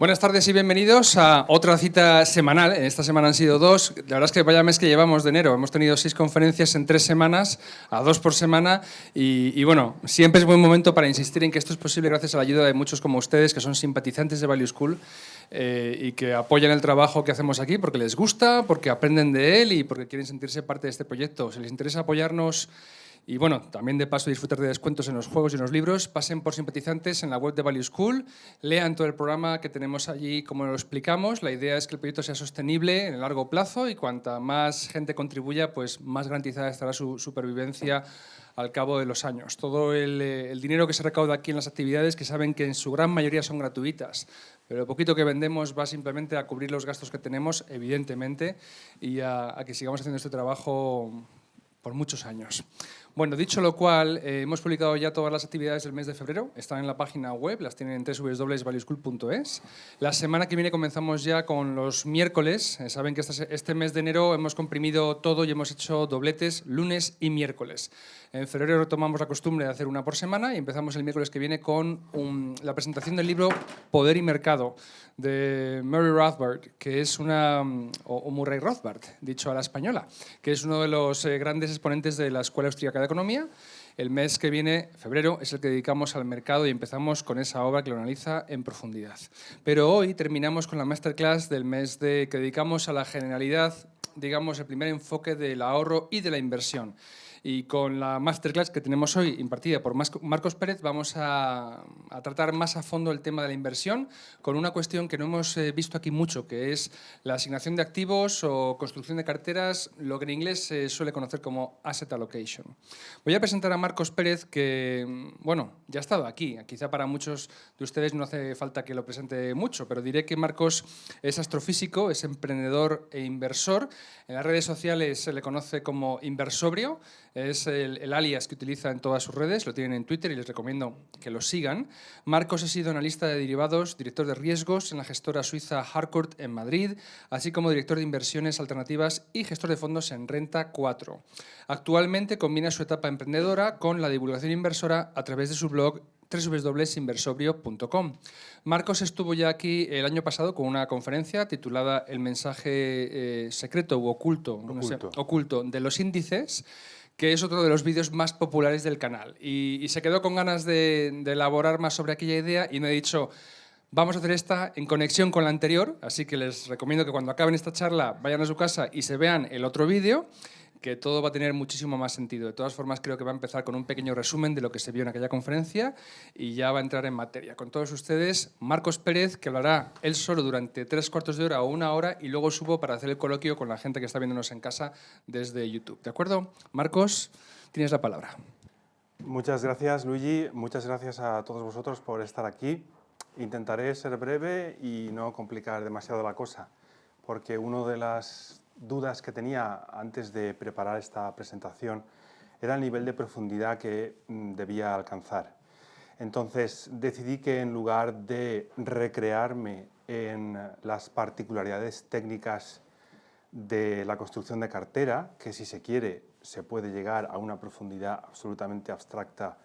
Buenas tardes y bienvenidos a otra cita semanal. En esta semana han sido dos. La verdad es que vaya mes que llevamos de enero. Hemos tenido 6 conferencias en 3 semanas, a 2 por semana. Y bueno, siempre es buen momento para insistir en que esto es posible gracias a la ayuda de muchos como ustedes, que son simpatizantes de Value School y que apoyan el trabajo que hacemos aquí porque les gusta, porque aprenden de él y porque quieren sentirse parte de este proyecto. Si les interesa apoyarnos y bueno, también de paso disfrutar de descuentos en los juegos y en los libros, pasen por simpatizantes en la web de Value School, lean todo el programa que tenemos allí como lo explicamos. La idea es que el proyecto sea sostenible en el largo plazo y cuanta más gente contribuya, pues más garantizada estará su supervivencia al cabo de los años. Todo el dinero que se recauda aquí en las actividades, que saben que en su gran mayoría son gratuitas, pero lo poquito que vendemos va simplemente a cubrir los gastos que tenemos, evidentemente, y a que sigamos haciendo este trabajo por muchos años. Bueno, dicho lo cual, hemos publicado ya todas las actividades del mes de febrero, están en la página web, las tienen en www.valueschool.es. La semana que viene comenzamos ya con los miércoles. Saben que este mes de enero hemos comprimido todo y hemos hecho dobletes lunes y miércoles. En febrero retomamos la costumbre de hacer una por semana y empezamos el miércoles que viene con la presentación del libro Poder y Mercado de Murray Rothbard, que es o Murray Rothbard, dicho a la española, que es uno de los grandes exponentes de la Escuela Austríaca de Economía. El mes que viene, febrero, es el que dedicamos al mercado y empezamos con esa obra que lo analiza en profundidad. Pero hoy terminamos con la masterclass del mes que dedicamos a la generalidad, digamos, el primer enfoque del ahorro y de la inversión. Y con la masterclass que tenemos hoy, impartida por Marcos Pérez, vamos a tratar más a fondo el tema de la inversión con una cuestión que no hemos visto aquí mucho, que es la asignación de activos o construcción de carteras, lo que en inglés se suele conocer como asset allocation. Voy a presentar a Marcos Pérez, que, bueno, ya ha estado aquí. Quizá para muchos de ustedes no hace falta que lo presente mucho, pero diré que Marcos es astrofísico, es emprendedor e inversor. En las redes sociales se le conoce como Inversobrio. Es el alias que utiliza en todas sus redes, lo tienen en Twitter y les recomiendo que lo sigan. Marcos ha sido analista de derivados, director de riesgos en la gestora suiza Harcourt en Madrid, así como director de inversiones alternativas y gestor de fondos en Renta 4. Actualmente combina su etapa emprendedora con la divulgación inversora a través de su blog www.inversobrio.com. Marcos estuvo ya aquí el año pasado con una conferencia titulada El mensaje secreto u oculto, no sé, oculto de los índices, que es otro de los vídeos más populares del canal. Y se quedó con ganas de elaborar más sobre aquella idea y me ha dicho: vamos a hacer esta en conexión con la anterior, así que les recomiendo que cuando acaben esta charla vayan a su casa y se vean el otro vídeo, que todo va a tener muchísimo más sentido. De todas formas, creo que va a empezar con un pequeño resumen de lo que se vio en aquella conferencia y ya va a entrar en materia. Con todos ustedes, Marcos Pérez, que hablará él solo durante 3/4 de hora o 1 hora y luego subo para hacer el coloquio con la gente que está viéndonos en casa desde YouTube. ¿De acuerdo? Marcos, tienes la palabra. Muchas gracias, Luigi. Muchas gracias a todos vosotros por estar aquí. Intentaré ser breve y no complicar demasiado la cosa, porque una de las dudas que tenía antes de preparar esta presentación era el nivel de profundidad que debía alcanzar. Entonces decidí que en lugar de recrearme en las particularidades técnicas de la construcción de cartera, que si se quiere se puede llegar a una profundidad absolutamente abstracta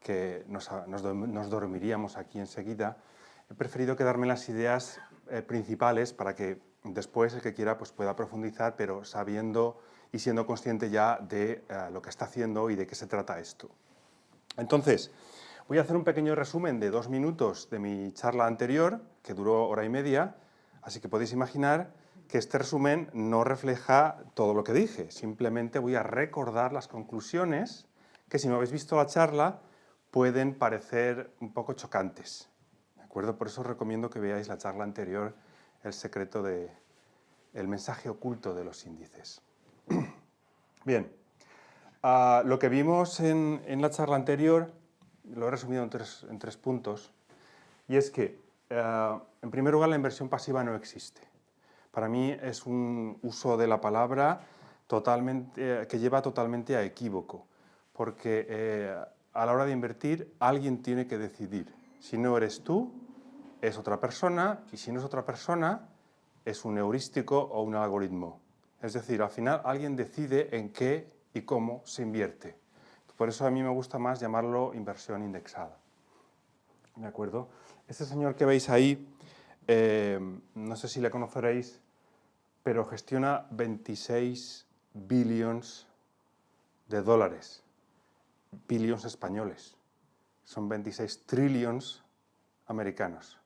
que nos dormiríamos aquí enseguida, he preferido quedarme en las ideas principales para que después el que quiera pues pueda profundizar, pero sabiendo y siendo consciente ya de lo que está haciendo y de qué se trata esto. Entonces, voy a hacer un pequeño resumen de 2 minutos de mi charla anterior, que duró 1h30, así que podéis imaginar que este resumen no refleja todo lo que dije, simplemente voy a recordar las conclusiones que, si no habéis visto la charla, pueden parecer un poco chocantes. ¿De acuerdo? Por eso os recomiendo que veáis la charla anterior, el mensaje oculto de los índices. Bien, lo que vimos en la charla anterior lo he resumido en tres puntos, y es que, en primer lugar, la inversión pasiva no existe. Para mí es un uso de la palabra que lleva totalmente a equívoco, porque a la hora de invertir alguien tiene que decidir. Si no eres tú, es otra persona, y si no es otra persona, es un heurístico o un algoritmo. Es decir, al final alguien decide en qué y cómo se invierte. Por eso a mí me gusta más llamarlo inversión indexada. ¿De acuerdo? Este señor que veis ahí no sé si la conoceréis, pero gestiona 26 billions de dólares, billions españoles, son 26 trillions americanos.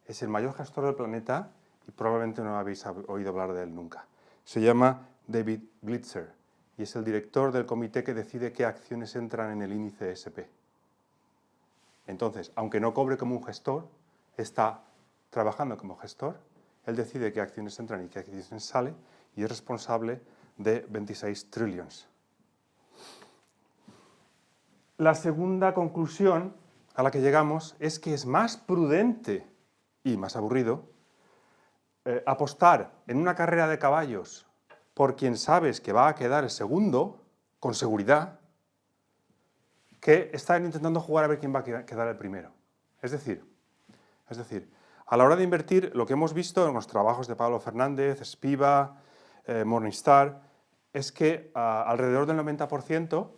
Es el mayor gestor del planeta y probablemente no habéis oído hablar de él nunca. Se llama David Blitzer y es el director del comité que decide qué acciones entran en el índice S&P. Entonces, aunque no cobre como un gestor, está trabajando como gestor, él decide qué acciones entran y qué acciones salen y es responsable de 26 trillions. La segunda conclusión a la que llegamos es que es más prudente y más aburrido apostar en una carrera de caballos por quien sabes que va a quedar el segundo, con seguridad, que estar intentando jugar a ver quién va a quedar el primero. Es decir, a la hora de invertir, lo que hemos visto en los trabajos de Pablo Fernández, Spiva, Morningstar, es que alrededor del 90%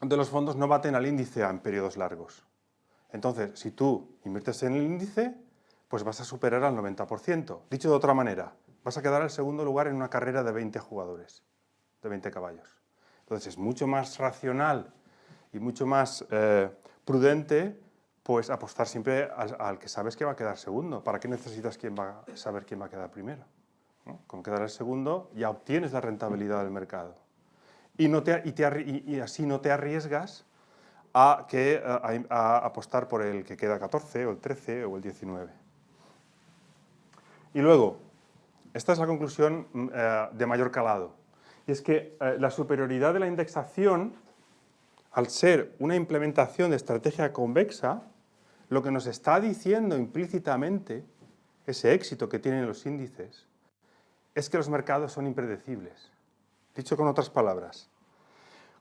de los fondos no baten al índice en periodos largos. Entonces, si tú inviertes en el índice, pues vas a superar al 90%. Dicho de otra manera, vas a quedar en segundo lugar en una carrera de 20 jugadores, de 20 caballos. Entonces, es mucho más racional y mucho más prudente pues apostar siempre al que sabes que va a quedar segundo. ¿Para qué necesitas saber quién va a quedar primero? ¿No? Con quedar el segundo ya obtienes la rentabilidad del mercado. Y así no te arriesgas a apostar por el que queda 14 o el 13 o el 19. Y luego, esta es la conclusión de mayor calado. Y es que la superioridad de la indexación, al ser una implementación de estrategia convexa, lo que nos está diciendo implícitamente ese éxito que tienen los índices es que los mercados son impredecibles. Dicho con otras palabras,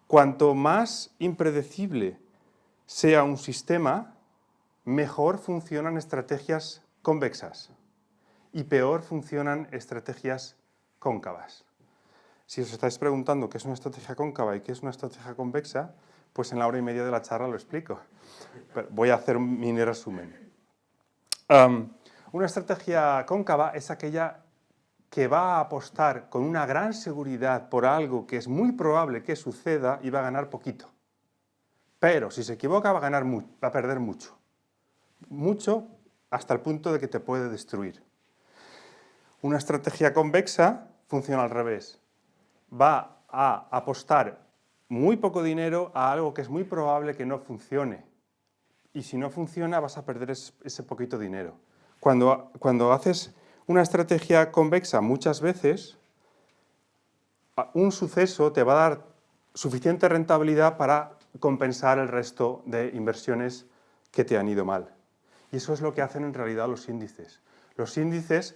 cuanto más impredecible sea un sistema, mejor funcionan estrategias convexas y peor funcionan estrategias cóncavas. Si os estáis preguntando qué es una estrategia cóncava y qué es una estrategia convexa, pues en la hora y media de la charla lo explico. Pero voy a hacer un mini resumen. Una estrategia cóncava es aquella que va a apostar con una gran seguridad por algo que es muy probable que suceda y va a ganar poquito. Pero si se equivoca va a perder mucho. Mucho hasta el punto de que te puede destruir. Una estrategia convexa funciona al revés. Va a apostar muy poco dinero a algo que es muy probable que no funcione. Y si no funciona vas a perder ese poquito dinero. Cuando haces una estrategia convexa muchas veces, un suceso te va a dar suficiente rentabilidad para compensar el resto de inversiones que te han ido mal. Y eso es lo que hacen en realidad los índices. Los índices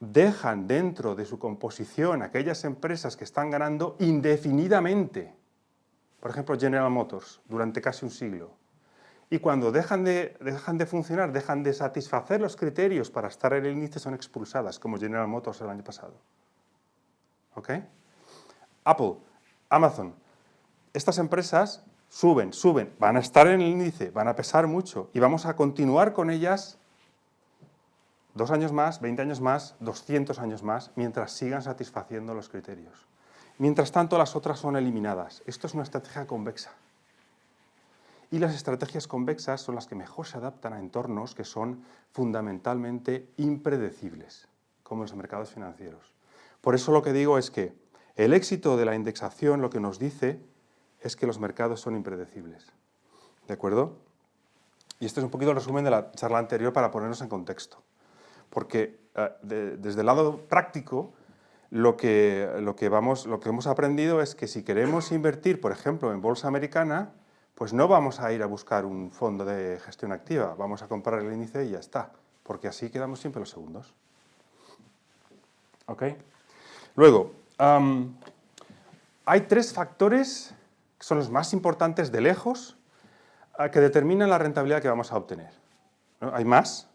dejan dentro de su composición aquellas empresas que están ganando indefinidamente. Por ejemplo, General Motors, durante casi un siglo. Y cuando dejan de funcionar, dejan de satisfacer los criterios para estar en el índice, son expulsadas, como General Motors el año pasado. ¿Ok? Apple, Amazon, estas empresas suben, van a estar en el índice, van a pesar mucho y vamos a continuar con ellas 2 años más, 20 años más, 200 años más, mientras sigan satisfaciendo los criterios. Mientras tanto, las otras son eliminadas. Esto es una estrategia convexa. Y las estrategias convexas son las que mejor se adaptan a entornos que son fundamentalmente impredecibles, como los mercados financieros. Por eso lo que digo es que el éxito de la indexación lo que nos dice es que los mercados son impredecibles. ¿De acuerdo? Y este es un poquito el resumen de la charla anterior para ponernos en contexto. Porque desde el lado práctico, lo que hemos aprendido es que si queremos invertir, por ejemplo, en bolsa americana, pues no vamos a ir a buscar un fondo de gestión activa, vamos a comprar el índice y ya está, porque así quedamos siempre los segundos. ¿Ok? Luego, hay 3 factores que son los más importantes de lejos que determinan la rentabilidad que vamos a obtener. ¿No? Hay más,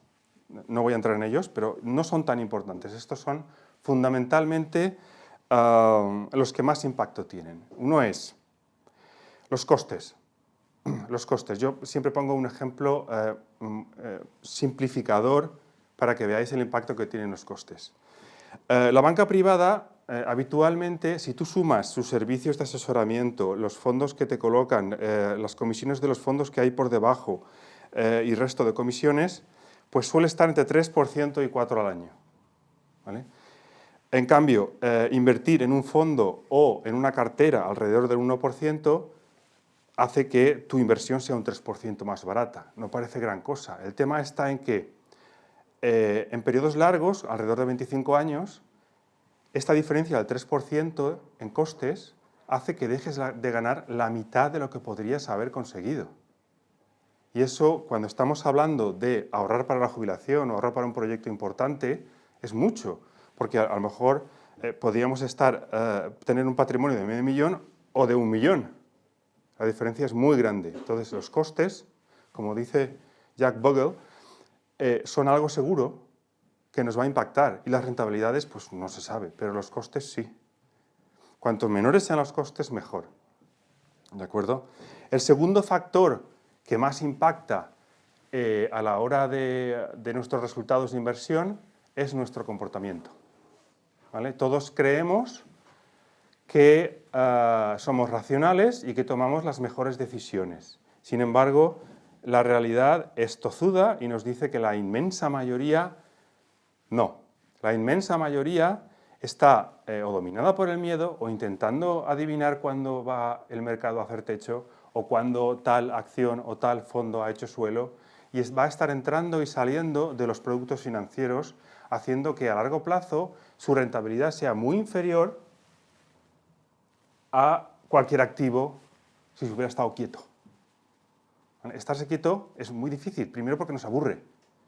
no voy a entrar en ellos, pero no son tan importantes. Estos son fundamentalmente los que más impacto tienen. Uno es los costes. Los costes. Yo siempre pongo un ejemplo simplificador para que veáis el impacto que tienen los costes. La banca privada, habitualmente, si tú sumas sus servicios de asesoramiento, los fondos que te colocan, las comisiones de los fondos que hay por debajo y resto de comisiones, pues suele estar entre 3% y 4% al año. ¿Vale? En cambio, invertir en un fondo o en una cartera alrededor del 1% hace que tu inversión sea un 3% más barata. No parece gran cosa. El tema está en que en periodos largos, alrededor de 25 años, esta diferencia del 3% en costes hace que dejes de ganar la mitad de lo que podrías haber conseguido. Y eso, cuando estamos hablando de ahorrar para la jubilación o ahorrar para un proyecto importante, es mucho, porque a lo mejor podríamos tener un patrimonio de $500.000 o de $1 millón. La diferencia es muy grande. Entonces, los costes, como dice Jack Bogle, son algo seguro que nos va a impactar. Y las rentabilidades, pues no se sabe, pero los costes sí. Cuanto menores sean los costes, mejor. ¿De acuerdo? El segundo factor que más impacta a la hora de nuestros resultados de inversión es nuestro comportamiento. ¿Vale? Todos creemos que somos racionales y que tomamos las mejores decisiones. Sin embargo, la realidad es tozuda y nos dice que la inmensa mayoría no. La inmensa mayoría está o dominada por el miedo o intentando adivinar cuándo va el mercado a hacer techo o cuándo tal acción o tal fondo ha hecho suelo y va a estar entrando y saliendo de los productos financieros, haciendo que a largo plazo su rentabilidad sea muy inferior a cualquier activo si se hubiera estado quieto. Estarse quieto es muy difícil, primero porque nos aburre.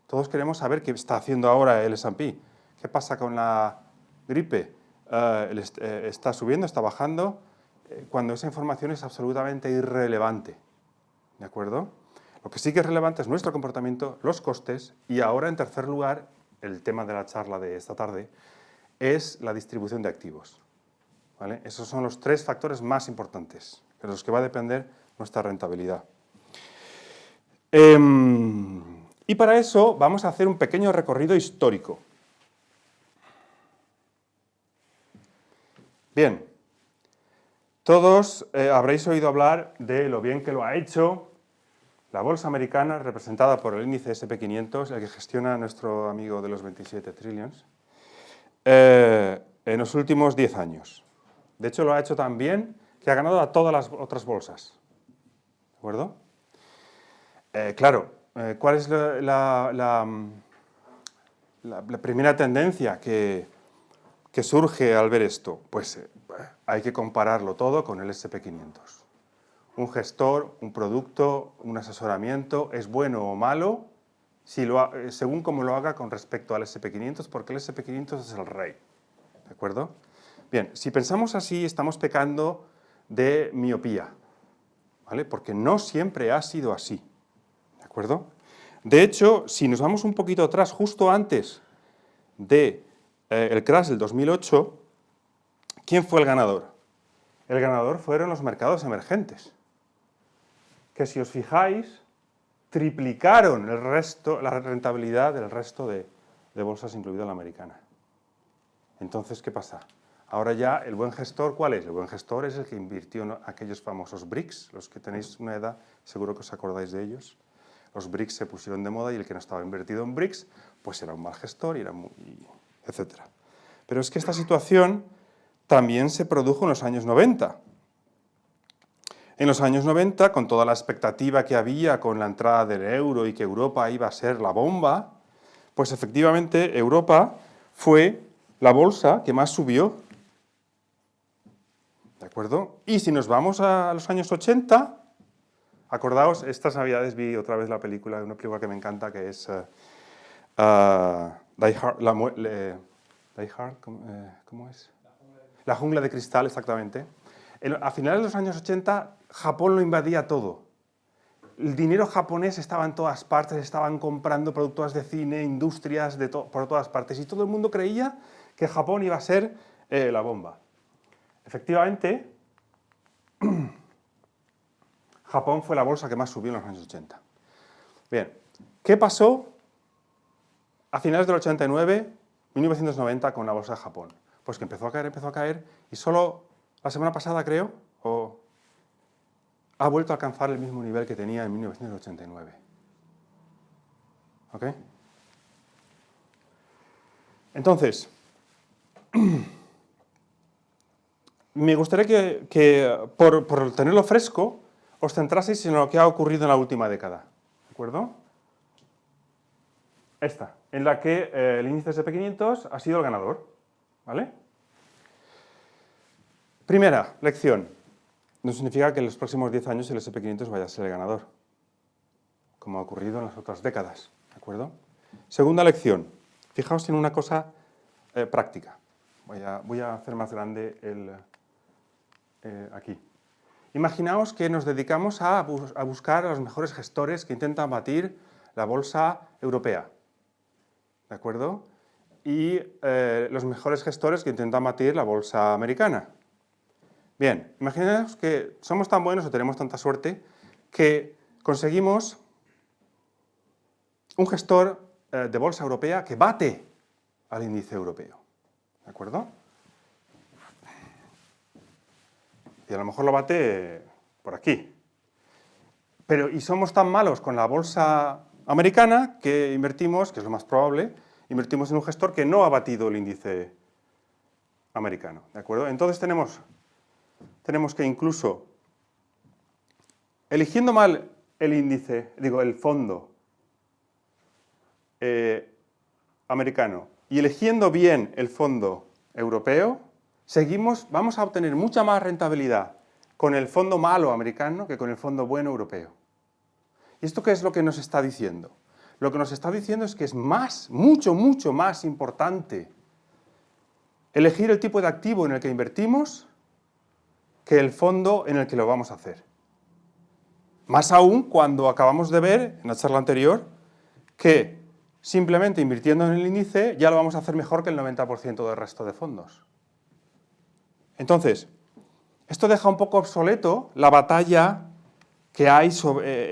Todos queremos saber qué está haciendo ahora el S&P. ¿Qué pasa con la gripe? ¿Está subiendo? ¿Está bajando? Cuando esa información es absolutamente irrelevante. ¿De acuerdo? Lo que sí que es relevante es nuestro comportamiento, los costes y ahora, en tercer lugar, el tema de la charla de esta tarde, es la distribución de activos. ¿Vale? Esos son los 3 factores más importantes, de los que va a depender nuestra rentabilidad. Y para eso vamos a hacer un pequeño recorrido histórico. Bien, todos habréis oído hablar de lo bien que lo ha hecho la bolsa americana, representada por el índice S&P 500, el que gestiona nuestro amigo de los 27 trillions, en los últimos 10 años. De hecho, lo ha hecho tan bien que ha ganado a todas las otras bolsas. ¿De acuerdo? Claro, ¿cuál es la primera tendencia que surge al ver esto? Pues hay que compararlo todo con el S&P 500. Un gestor, un producto, un asesoramiento, ¿es bueno o malo? Según cómo lo haga con respecto al S&P 500, porque el S&P 500 es el rey. ¿De acuerdo? Bien, si pensamos así, estamos pecando de miopía, ¿vale? Porque no siempre ha sido así. ¿De acuerdo? De hecho, si nos vamos un poquito atrás, justo antes del crash del 2008, ¿quién fue el ganador? El ganador fueron los mercados emergentes, que si os fijáis, triplicaron la rentabilidad del resto de bolsas, incluida la americana. Entonces, ¿qué pasa? Ahora ya, el buen gestor, ¿cuál es? El buen gestor es el que invirtió en aquellos famosos BRICS, los que tenéis una edad, seguro que os acordáis de ellos. Los BRICS se pusieron de moda y el que no estaba invertido en BRICS, pues era un mal gestor, etc. Pero es que esta situación también se produjo en los años 90. En los años 90, con toda la expectativa que había con la entrada del euro y que Europa iba a ser la bomba, pues efectivamente Europa fue la bolsa que más subió. ¿De acuerdo? Y si nos vamos a los años 80, acordaos, estas navidades vi otra vez una película que me encanta, que es Die Hard, Die Hard, ¿cómo es? La jungla de cristal, exactamente. A finales de los años 80, Japón lo invadía todo. El dinero japonés estaba en todas partes, estaban comprando productos de cine, industrias por todas partes, y todo el mundo creía que Japón iba a ser la bomba. Efectivamente, Japón fue la bolsa que más subió en los años 80. Bien, ¿qué pasó a finales del 89, 1990 con la bolsa de Japón. Pues que empezó a caer y solo la semana pasada, creo, ha vuelto a alcanzar el mismo nivel que tenía en 1989. ¿Ok? Entonces, me gustaría que por tenerlo fresco, os centraseis en lo que ha ocurrido en la última década. ¿De acuerdo? Esta, en la que el índice SP500 ha sido el ganador. ¿Vale? Primera lección. No significa que en los próximos 10 años el SP500 vaya a ser el ganador, como ha ocurrido en las otras décadas. ¿De acuerdo? Segunda lección. Fijaos en una cosa práctica. Voy a hacer más grande aquí. Imaginaos que nos dedicamos a buscar a los mejores gestores que intentan batir la bolsa europea. ¿De acuerdo? Y los mejores gestores que intentan batir la bolsa americana. Bien, imaginaos que somos tan buenos o tenemos tanta suerte que conseguimos un gestor de bolsa europea que bate al índice europeo. ¿De acuerdo? Y a lo mejor lo bate por aquí. Y somos tan malos con la bolsa americana que invertimos, que es lo más probable, invertimos en un gestor que no ha batido el índice americano. ¿De acuerdo? Entonces tenemos que incluso, eligiendo mal el índice, el fondo americano y eligiendo bien el fondo europeo, vamos a obtener mucha más rentabilidad con el fondo malo americano que con el fondo bueno europeo. ¿Y esto qué es lo que nos está diciendo? Lo que nos está diciendo es que es mucho más importante elegir el tipo de activo en el que invertimos que el fondo en el que lo vamos a hacer. Más aún cuando acabamos de ver, en la charla anterior, que simplemente invirtiendo en el índice ya lo vamos a hacer mejor que el 90% del resto de fondos. Entonces, esto deja un poco obsoleto la batalla que hay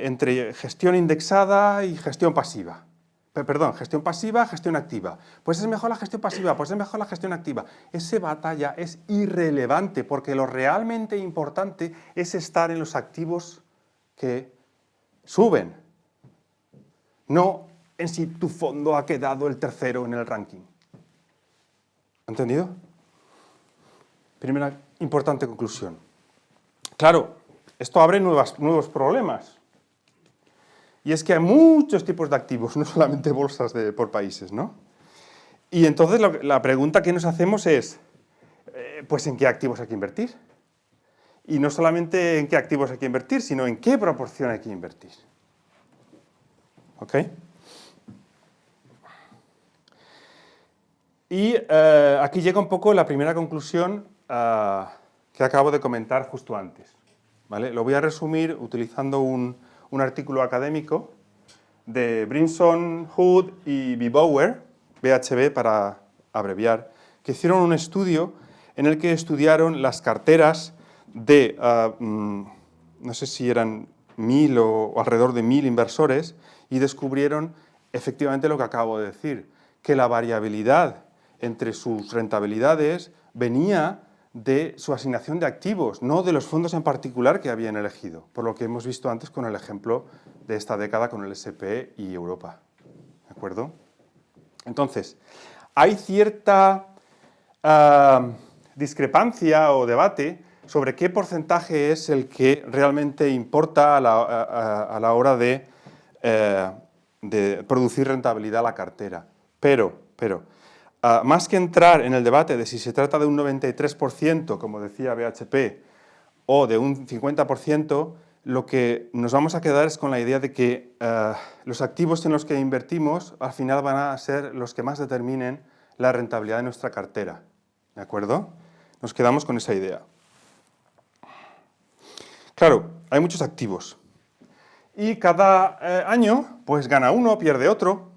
entre gestión indexada y gestión pasiva. Perdón, gestión pasiva, gestión activa. Pues es mejor la gestión pasiva, pues es mejor la gestión activa. Esa batalla es irrelevante porque lo realmente importante es estar en los activos que suben, no en si tu fondo ha quedado el tercero en el ranking. ¿Entendido? Primera importante conclusión. Claro, esto abre nuevos problemas. Y es que hay muchos tipos de activos, no solamente bolsas por países, ¿no? Y entonces la pregunta que nos hacemos es, pues ¿en qué activos hay que invertir? Y no solamente en qué activos hay que invertir, sino en qué proporción hay que invertir. ¿Ok? Y aquí llega un poco la primera conclusión que acabo de comentar justo antes. ¿Vale? Lo voy a resumir utilizando un artículo académico de Brinson, Hood y Bauer, BHB para abreviar, que hicieron un estudio en el que estudiaron las carteras de, no sé si eran 1000 o alrededor de 1000 inversores y descubrieron efectivamente lo que acabo de decir, que la variabilidad entre sus rentabilidades venía de su asignación de activos, no de los fondos en particular que habían elegido, por lo que hemos visto antes con el ejemplo de esta década con el S&P y Europa. ¿De acuerdo? Entonces, hay cierta discrepancia o debate sobre qué porcentaje es el que realmente importa a la hora de producir rentabilidad a la cartera. Pero más que entrar en el debate de si se trata de un 93%, como decía BHP, o de un 50%, lo que nos vamos a quedar es con la idea de que los activos en los que invertimos al final van a ser los que más determinen la rentabilidad de nuestra cartera. ¿De acuerdo? Nos quedamos con esa idea. Claro, hay muchos activos. Y cada año, pues gana uno, pierde otro.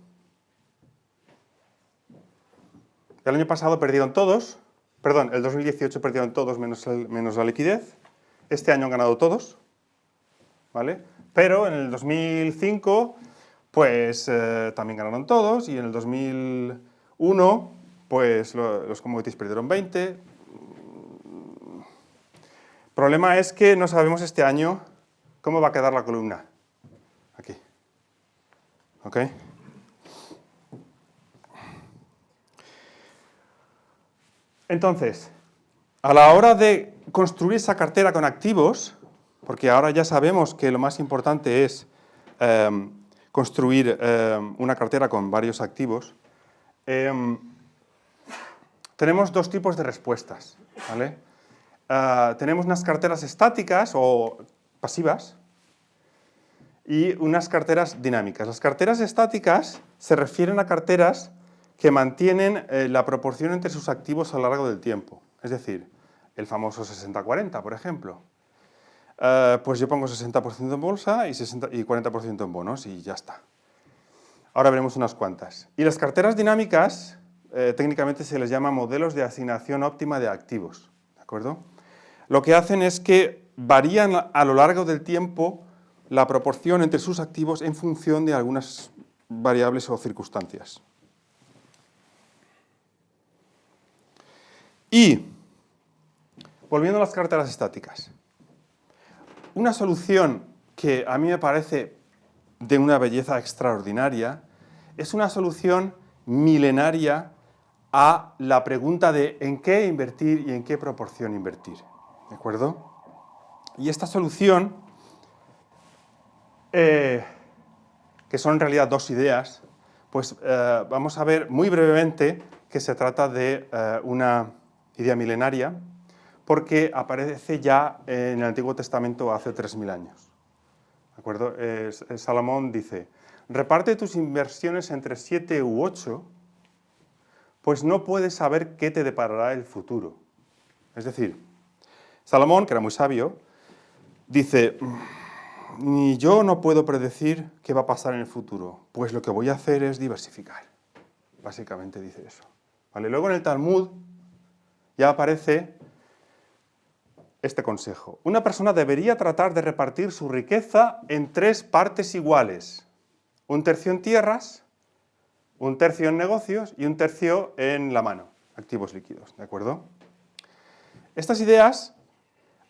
El año pasado perdieron todos, el 2018 perdieron todos menos la liquidez. Este año han ganado todos, ¿vale? Pero en el 2005, pues también ganaron todos, y en el 2001 pues los commodities perdieron 20. El problema es que no sabemos este año cómo va a quedar la columna. Aquí. ¿Ok? Entonces, a la hora de construir esa cartera con activos, porque ahora ya sabemos que lo más importante es construir una cartera con varios activos, tenemos dos tipos de respuestas, ¿vale? Tenemos unas carteras estáticas o pasivas y unas carteras dinámicas. Las carteras estáticas se refieren a carteras que mantienen la proporción entre sus activos a lo largo del tiempo. Es decir, el famoso 60-40, por ejemplo. Pues yo pongo 60% en bolsa y 40% en bonos y ya está. Ahora veremos unas cuantas. Y las carteras dinámicas, técnicamente se les llama modelos de asignación óptima de activos, ¿de acuerdo? Lo que hacen es que varían a lo largo del tiempo la proporción entre sus activos en función de algunas variables o circunstancias. Y, volviendo a las carteras estáticas, una solución que a mí me parece de una belleza extraordinaria es una solución milenaria a la pregunta de en qué invertir y en qué proporción invertir. ¿De acuerdo? Y esta solución, que son en realidad dos ideas, pues vamos a ver muy brevemente que se trata de una idea milenaria, porque aparece ya en el Antiguo Testamento hace 3000 años. ¿De acuerdo? Salomón dice, reparte tus inversiones entre 7 u 8, pues no puedes saber qué te deparará el futuro. Es decir, Salomón, que era muy sabio, dice, ni yo no puedo predecir qué va a pasar en el futuro, pues lo que voy a hacer es diversificar. Básicamente dice eso. ¿Vale? Luego en el Talmud ya aparece este consejo. Una persona debería tratar de repartir su riqueza en 3 partes iguales. 1/3 en tierras, 1/3 en negocios y 1/3 en la mano, activos líquidos. ¿De acuerdo? Estas ideas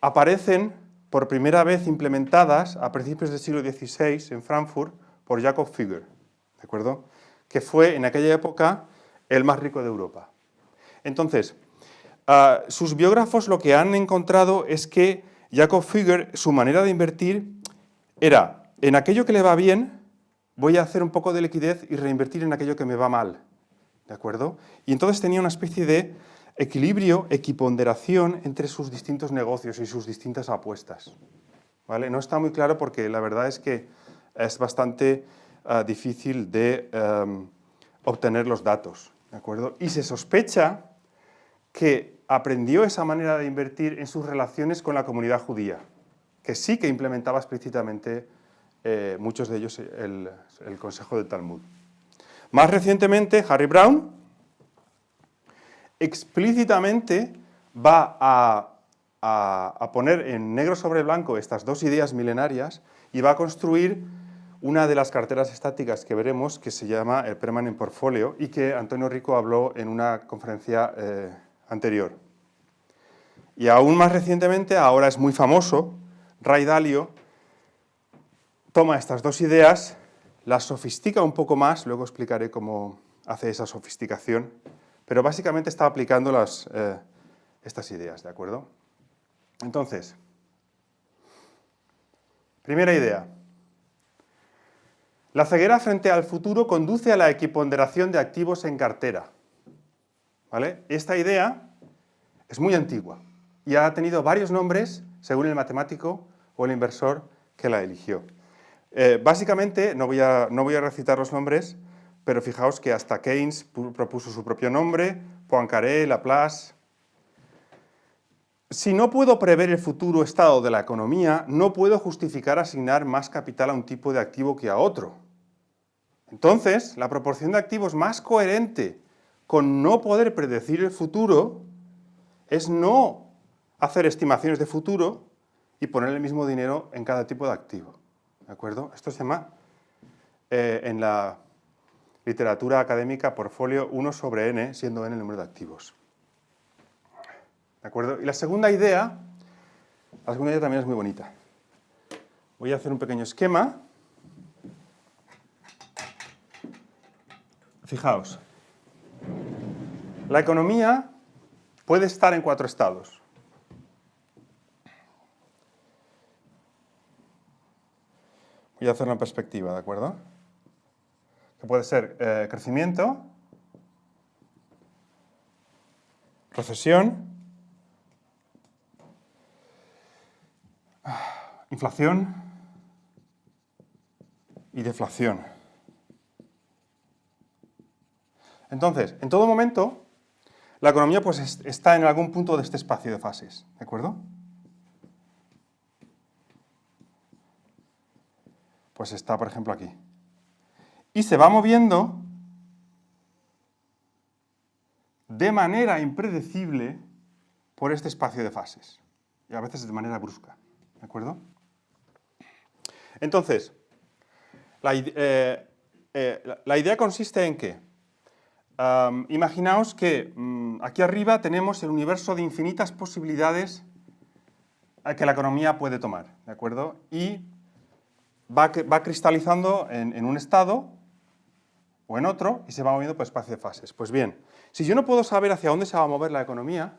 aparecen por primera vez implementadas a principios del siglo XVI en Frankfurt por Jacob Fugger, ¿de acuerdo? Que fue en aquella época el más rico de Europa. Entonces, sus biógrafos lo que han encontrado es que Jacob Fugger, su manera de invertir era, en aquello que le va bien, voy a hacer un poco de liquidez y reinvertir en aquello que me va mal, ¿de acuerdo? Y entonces tenía una especie de equilibrio, equiponderación entre sus distintos negocios y sus distintas apuestas, ¿vale? No está muy claro porque la verdad es que es bastante difícil de obtener los datos, ¿de acuerdo? Y se sospecha que aprendió esa manera de invertir en sus relaciones con la comunidad judía, que sí que implementaba explícitamente muchos de ellos el consejo del Talmud. Más recientemente, Harry Browne explícitamente va a poner en negro sobre blanco estas dos ideas milenarias y va a construir una de las carteras estáticas que veremos, que se llama el Permanent Portfolio y que Antonio Rico habló en una conferencia anterior. Y aún más recientemente, ahora es muy famoso, Ray Dalio toma estas dos ideas, las sofistica un poco más, luego explicaré cómo hace esa sofisticación, pero básicamente está aplicando estas ideas, ¿de acuerdo? Entonces, primera idea. La ceguera frente al futuro conduce a la equiponderación de activos en cartera. ¿Vale? Esta idea es muy antigua y ha tenido varios nombres según el matemático o el inversor que la eligió. Básicamente, no voy a recitar los nombres, pero fijaos que hasta Keynes propuso su propio nombre, Poincaré, Laplace. Si no puedo prever el futuro estado de la economía, no puedo justificar asignar más capital a un tipo de activo que a otro. Entonces, la proporción de activos más coherente con no poder predecir el futuro es no hacer estimaciones de futuro y poner el mismo dinero en cada tipo de activo. ¿De acuerdo? Esto se llama en la literatura académica portfolio 1 sobre n, siendo n el número de activos. ¿De acuerdo? Y la segunda idea también es muy bonita. Voy a hacer un pequeño esquema. Fijaos, la economía puede estar en 4 estados. Voy a hacer una perspectiva, ¿de acuerdo? Que puede ser crecimiento, recesión, inflación y deflación. Entonces, en todo momento, la economía pues, está en algún punto de este espacio de fases, ¿de acuerdo? Pues está, por ejemplo, aquí. Y se va moviendo de manera impredecible por este espacio de fases. Y a veces de manera brusca, ¿de acuerdo? Entonces, la idea consiste en que imaginaos que aquí arriba tenemos el universo de infinitas posibilidades que la economía puede tomar, ¿de acuerdo? Y va cristalizando en un estado o en otro y se va moviendo por espacio de fases. Pues bien, si yo no puedo saber hacia dónde se va a mover la economía,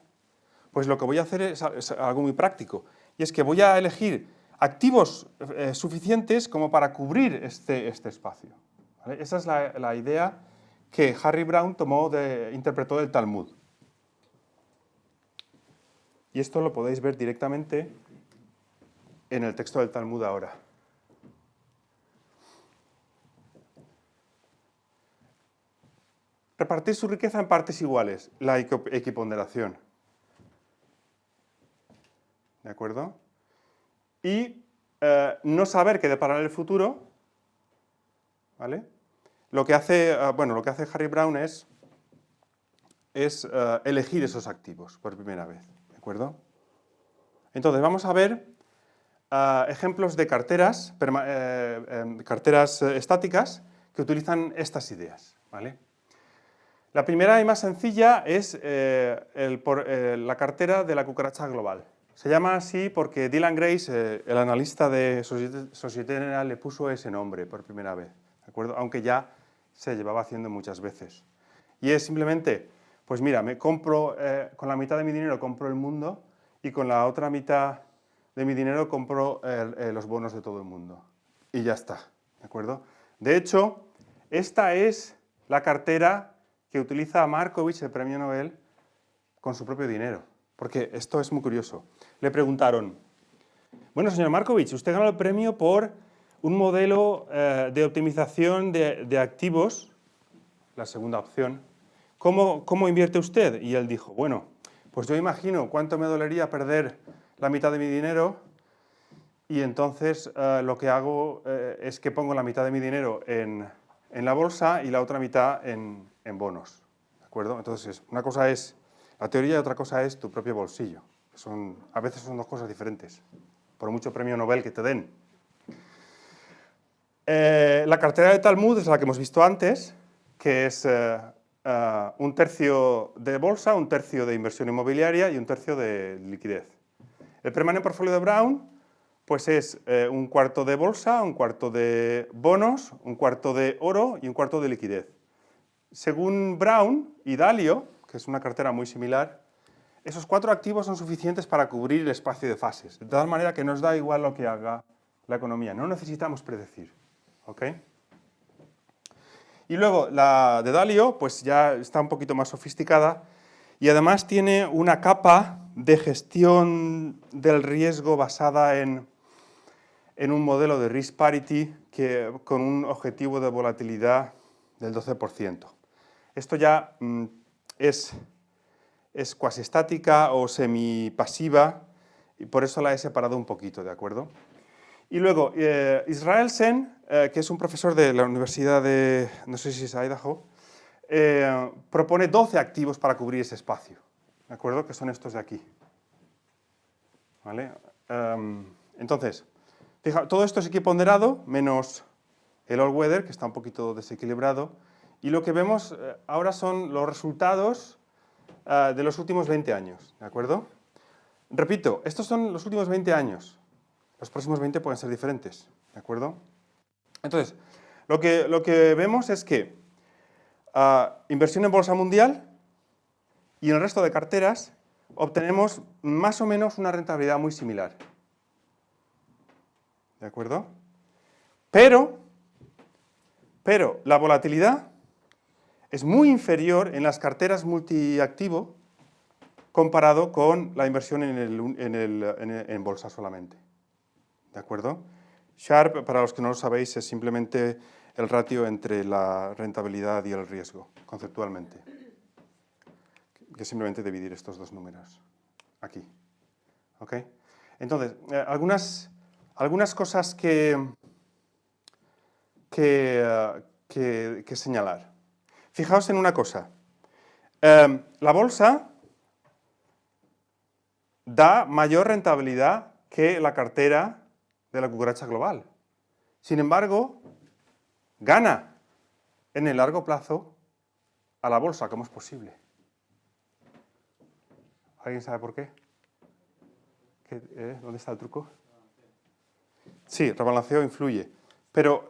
pues lo que voy a hacer es algo muy práctico, y es que voy a elegir activos suficientes como para cubrir este espacio, ¿vale? Esa es la idea que Harry Browne interpretó del Talmud. Y esto lo podéis ver directamente en el texto del Talmud ahora. Repartir su riqueza en partes iguales, la equiponderación. ¿De acuerdo? Y no saber qué deparar el futuro, ¿vale? Lo que hace Harry Browne es elegir esos activos por primera vez, ¿de acuerdo? Entonces, vamos a ver ejemplos de carteras estáticas que utilizan estas ideas, ¿vale? La primera y más sencilla es la cartera de la cucaracha global. Se llama así porque Dylan Grace, el analista de Société Générale, le puso ese nombre por primera vez, ¿de acuerdo? Aunque ya se llevaba haciendo muchas veces. Y es simplemente, pues mira, me compro, con la mitad de mi dinero compro el mundo y con la otra mitad de mi dinero compro los bonos de todo el mundo. Y ya está, ¿de acuerdo? De hecho, esta es la cartera que utiliza Markovich, el premio Nobel, con su propio dinero. Porque esto es muy curioso. Le preguntaron, bueno, señor Markovich, usted ganó el premio por un modelo de optimización de activos, la segunda opción. ¿Cómo invierte usted? Y él dijo, bueno, pues yo imagino cuánto me dolería perder la mitad de mi dinero y entonces lo que hago es que pongo la mitad de mi dinero en la bolsa y la otra mitad en bonos. ¿De acuerdo? Entonces, una cosa es la teoría y otra cosa es tu propio bolsillo. A veces son dos cosas diferentes, por mucho premio Nobel que te den. La cartera de Talmud es la que hemos visto antes, que es un tercio de bolsa, un tercio de inversión inmobiliaria y un tercio de liquidez. El Permanent Portfolio de Brown pues es un cuarto de bolsa, un cuarto de bonos, un cuarto de oro y un cuarto de liquidez. Según Brown y Dalio, que es una cartera muy similar, esos 4 activos son suficientes para cubrir el espacio de fases, de tal manera que nos da igual lo que haga la economía, no necesitamos predecir. ¿Ok? Y luego la de Dalio pues ya está un poquito más sofisticada y además tiene una capa de gestión del riesgo basada en un modelo de risk parity con un objetivo de volatilidad del 12%. Esto ya es cuasi estática o semipasiva y por eso la he separado un poquito, ¿de acuerdo? Y luego, Israel Sen, que es un profesor de la Universidad de, no sé si es Idaho, propone 12 activos para cubrir ese espacio, ¿de acuerdo? Que son estos de aquí. ¿Vale? Entonces, fija, todo esto es equiponderado menos el all weather, que está un poquito desequilibrado, y lo que vemos ahora son los resultados de los últimos 20 años, ¿de acuerdo? Repito, estos son los últimos 20 años. Los próximos 20 pueden ser diferentes, ¿de acuerdo? Entonces, lo que vemos es que inversión en bolsa mundial y en el resto de carteras obtenemos más o menos una rentabilidad muy similar. ¿De acuerdo? Pero la volatilidad es muy inferior en las carteras multiactivo comparado con la inversión en bolsa solamente. ¿De acuerdo? Sharpe, para los que no lo sabéis, es simplemente el ratio entre la rentabilidad y el riesgo, conceptualmente. Que es simplemente dividir estos dos números aquí. ¿Ok? Entonces, algunas cosas que señalar. Fijaos en una cosa. La bolsa da mayor rentabilidad que la cartera de la cucaracha global. Sin embargo, gana en el largo plazo a la bolsa. ¿Cómo es posible? ¿Alguien sabe por qué? ¿Dónde está el truco? Sí, rebalanceo influye. Pero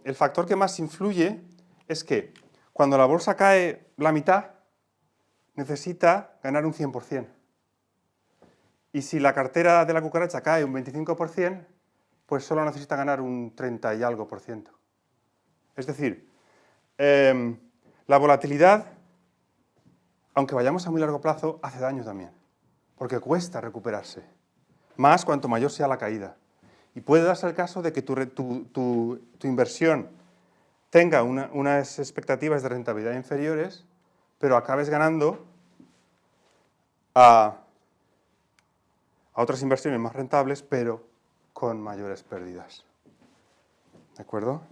el factor que más influye es que cuando la bolsa cae la mitad, necesita ganar un 100%. Y si la cartera de la cucaracha cae un 25%, pues solo necesita ganar un 30 y algo por ciento. Es decir, la volatilidad, aunque vayamos a muy largo plazo, hace daño también, porque cuesta recuperarse, más cuanto mayor sea la caída. Y puede darse el caso de que tu inversión tenga unas expectativas de rentabilidad inferiores, pero acabes ganando a otras inversiones más rentables, pero con mayores pérdidas. ¿De acuerdo?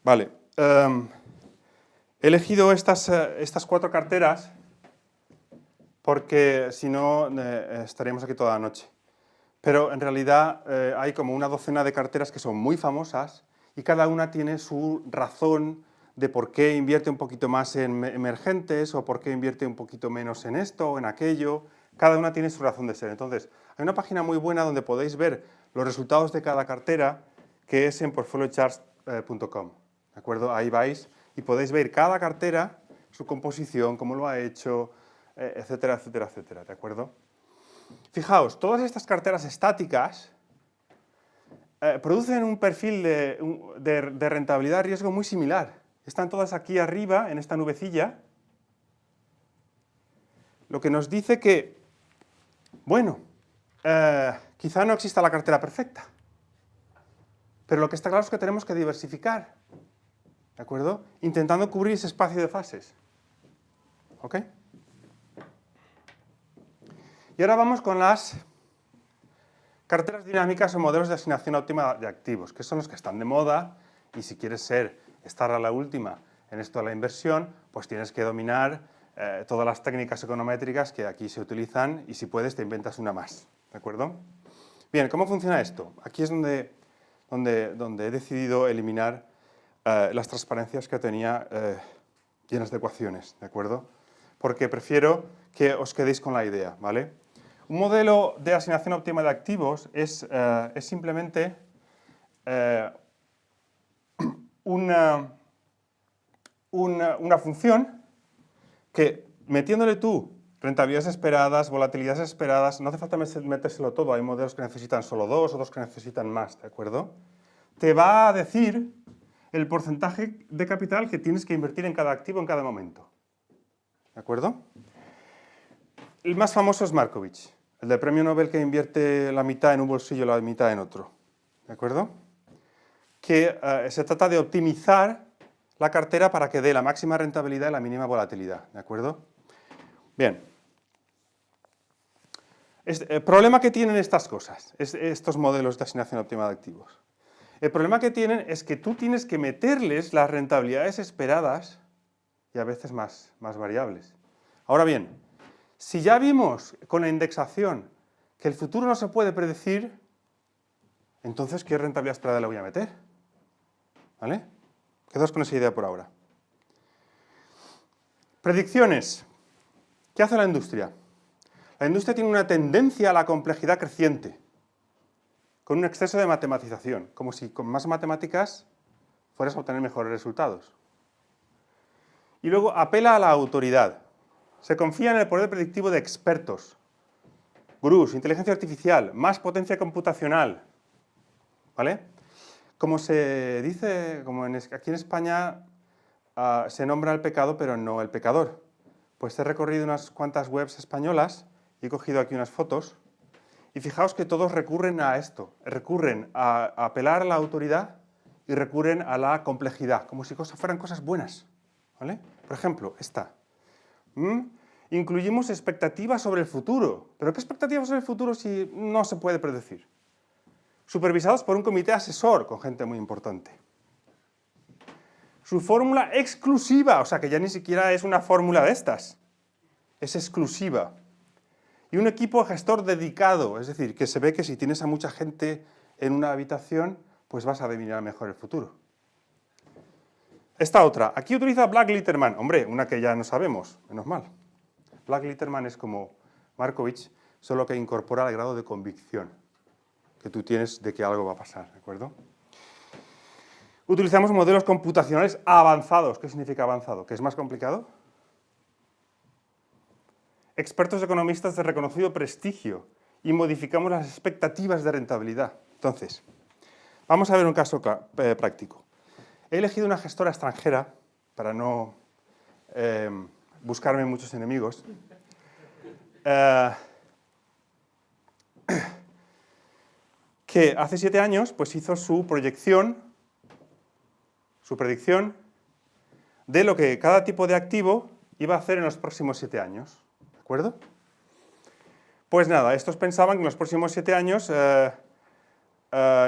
Vale. He elegido estas 4 carteras porque si no estaríamos aquí toda la noche. Pero en realidad hay como una docena de carteras que son muy famosas y cada una tiene su razón de por qué invierte un poquito más en emergentes o por qué invierte un poquito menos en esto o en aquello. Cada una tiene su razón de ser. Entonces, hay una página muy buena donde podéis ver los resultados de cada cartera, que es en portfoliocharts.com. ¿De acuerdo? Ahí vais y podéis ver cada cartera, su composición, cómo lo ha hecho, etcétera, etcétera, etcétera. ¿De acuerdo? Fijaos, todas estas carteras estáticas producen un perfil de rentabilidad-riesgo muy similar. Están todas aquí arriba, en esta nubecilla, lo que nos dice que, bueno, quizá no exista la cartera perfecta, pero lo que está claro es que tenemos que diversificar, ¿de acuerdo? Intentando cubrir ese espacio de fases. ¿Ok? Y ahora vamos con las carteras dinámicas o modelos de asignación óptima de activos, que son los que están de moda, y si quieres estar a la última en esto de la inversión, pues tienes que dominar todas las técnicas econométricas que aquí se utilizan y si puedes te inventas una más, ¿de acuerdo? Bien, ¿cómo funciona esto? Aquí es donde he decidido eliminar las transparencias que tenía llenas de ecuaciones, ¿de acuerdo? Porque prefiero que os quedéis con la idea, ¿vale? Un modelo de asignación óptima de activos es simplemente una función que, metiéndole tú rentabilidades esperadas, volatilidades esperadas, no hace falta metérselo todo, hay modelos que necesitan solo 2, otros que necesitan más, ¿de acuerdo? Te va a decir el porcentaje de capital que tienes que invertir en cada activo en cada momento, ¿de acuerdo? El más famoso es Markovich, el del premio Nobel que invierte la mitad en un bolsillo y la mitad en otro, ¿de acuerdo? Que se trata de optimizar la cartera para que dé la máxima rentabilidad y la mínima volatilidad, ¿de acuerdo? Bien. El problema que tienen estas cosas, estos modelos de asignación óptima de activos, el problema que tienen es que tú tienes que meterles las rentabilidades esperadas y a veces más variables. Ahora bien, si ya vimos con la indexación que el futuro no se puede predecir, entonces, ¿qué rentabilidad esperada le voy a meter? ¿Vale? Quedaos con esa idea por ahora. Predicciones. ¿Qué hace la industria? La industria tiene una tendencia a la complejidad creciente, con un exceso de matematización, como si con más matemáticas fueras a obtener mejores resultados. Y luego apela a la autoridad. Se confía en el poder predictivo de expertos, gurús, inteligencia artificial, más potencia computacional. ¿Vale? Como se dice, aquí en España se nombra el pecado, pero no el pecador. Pues he recorrido unas cuantas webs españolas y he cogido aquí unas fotos. Y fijaos que todos recurren a esto, recurren a apelar a la autoridad y recurren a la complejidad, como si fueran cosas buenas. ¿Vale? Por ejemplo, esta. Incluimos expectativas sobre el futuro. ¿Pero qué expectativas sobre el futuro si no se puede predecir? Supervisados por un comité asesor con gente muy importante. Su fórmula exclusiva, o sea que ya ni siquiera es una fórmula de estas, es exclusiva. Y un equipo gestor dedicado, es decir, que se ve que si tienes a mucha gente en una habitación, pues vas a adivinar mejor el futuro. Esta otra, aquí utiliza Black Litterman, hombre, una que ya no sabemos, menos mal. Black Litterman es como Markovich, solo que incorpora el grado de convicción que tú tienes de que algo va a pasar, ¿de acuerdo? Utilizamos modelos computacionales avanzados. ¿Qué significa avanzado? ¿Que es más complicado? Expertos economistas de reconocido prestigio y modificamos las expectativas de rentabilidad. Entonces, vamos a ver un caso práctico. He elegido una gestora extranjera para no buscarme muchos enemigos. Que hace 7 años pues hizo su predicción de lo que cada tipo de activo iba a hacer en los próximos 7 años. ¿De acuerdo? Pues nada, estos pensaban que en los próximos 7 años el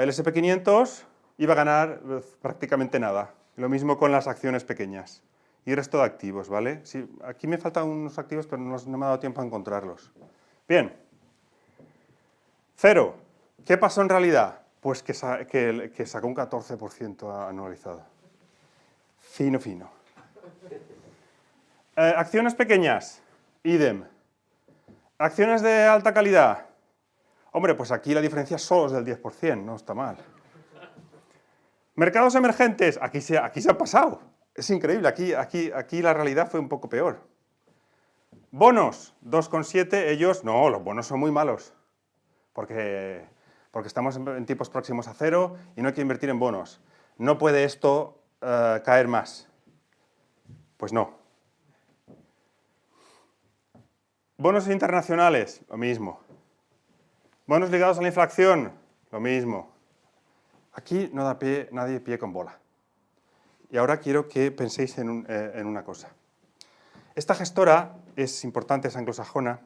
S&P 500 iba a ganar prácticamente nada. Lo mismo con las acciones pequeñas y el resto de activos, ¿vale? Sí, aquí me faltan unos activos, pero no me ha dado tiempo a encontrarlos. Bien. Cero. ¿Qué pasó en realidad? Pues que sacó un 14% anualizado. Fino, fino. Acciones pequeñas, idem. Acciones de alta calidad. Hombre, pues aquí la diferencia solo es del 10%, no está mal. Mercados emergentes, aquí se ha pasado. Es increíble, aquí la realidad fue un poco peor. Bonos, 2,7, ellos, no, los bonos son muy malos. Porque estamos en tipos próximos a cero y no hay que invertir en bonos. ¿No puede esto caer más? Pues no. Bonos internacionales, lo mismo. Bonos ligados a la inflación, lo mismo. Aquí no da nadie pie con bola. Y ahora quiero que penséis en una cosa. Esta gestora es importante, es anglosajona.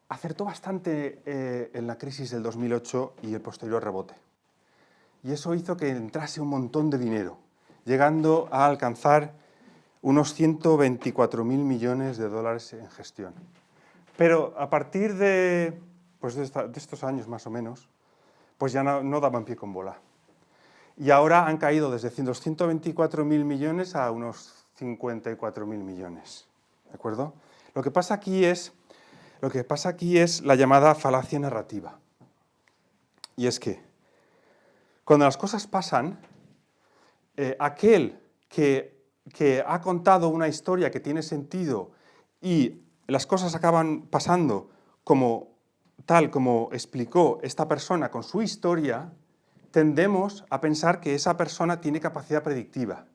Acertó bastante en la crisis del 2008 y el posterior rebote. Y eso hizo que entrase un montón de dinero, llegando a alcanzar unos 124.000 millones de dólares en gestión. Pero a partir de estos años más o menos, pues ya no daban pie con bola. Y ahora han caído desde los 124.000 millones a unos 54.000 millones. ¿De acuerdo? Lo que pasa aquí es la llamada falacia narrativa. Y es que cuando las cosas pasan, aquel que ha contado una historia que tiene sentido y las cosas acaban pasando tal como explicó esta persona con su historia, tendemos a pensar que esa persona tiene capacidad predictiva,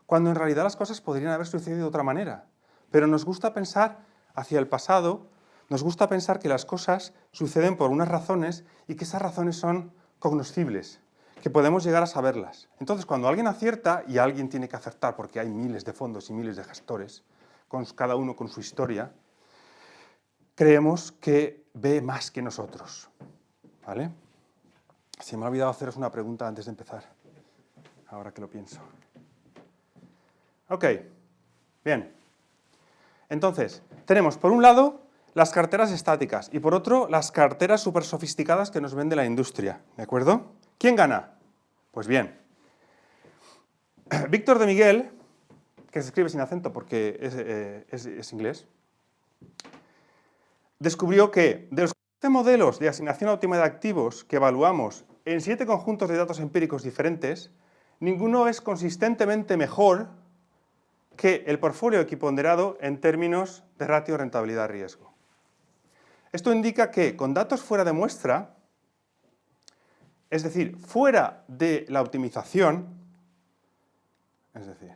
cuando en realidad las cosas podrían haber sucedido de otra manera. Pero nos gusta pensar hacia el pasado, nos gusta pensar que las cosas suceden por unas razones y que esas razones son cognoscibles, que podemos llegar a saberlas. Entonces, cuando alguien acierta, y alguien tiene que acertar porque hay miles de fondos y miles de gestores, cada uno con su historia, creemos que ve más que nosotros. ¿Vale? Se me ha olvidado haceros una pregunta antes de empezar, ahora que lo pienso. Ok, bien. Entonces, tenemos por un lado las carteras estáticas y por otro, las carteras súper sofisticadas que nos vende la industria, ¿de acuerdo? ¿Quién gana? Pues bien, Víctor de Miguel, que se escribe sin acento porque es inglés, descubrió que de los 15 modelos de asignación óptima de activos que evaluamos en 7 conjuntos de datos empíricos diferentes, ninguno es consistentemente mejor que el portfolio equiponderado en términos de ratio rentabilidad-riesgo. Esto indica que con datos fuera de muestra, es decir, fuera de la optimización, es decir,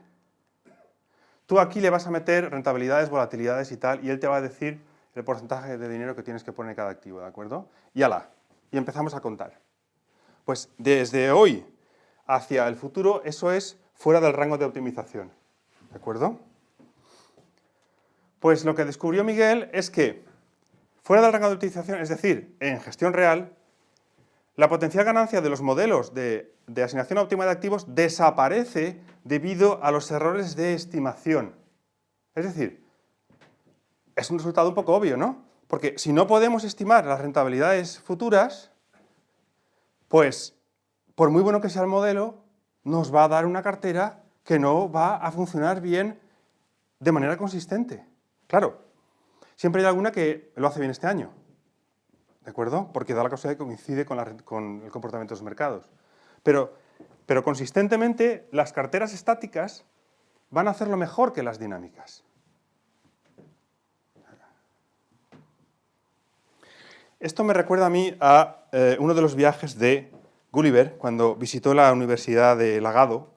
tú aquí le vas a meter rentabilidades, volatilidades y tal, y él te va a decir el porcentaje de dinero que tienes que poner en cada activo, ¿de acuerdo? Y ala, y empezamos a contar. Pues desde hoy hacia el futuro, eso es fuera del rango de optimización, ¿de acuerdo? Pues lo que descubrió Miguel es que fuera del rango de optimización, es decir, en gestión real, la potencial ganancia de los modelos de asignación óptima de activos desaparece debido a los errores de estimación. Es decir, es un resultado un poco obvio, ¿no? Porque si no podemos estimar las rentabilidades futuras, pues por muy bueno que sea el modelo, nos va a dar una cartera que no va a funcionar bien de manera consistente. Claro, siempre hay alguna que lo hace bien este año, ¿de acuerdo? Porque da la casualidad que coincide con el comportamiento de los mercados. Pero consistentemente las carteras estáticas van a hacerlo mejor que las dinámicas. Esto me recuerda a mí a uno de los viajes de Gulliver, cuando visitó la Universidad de Lagado.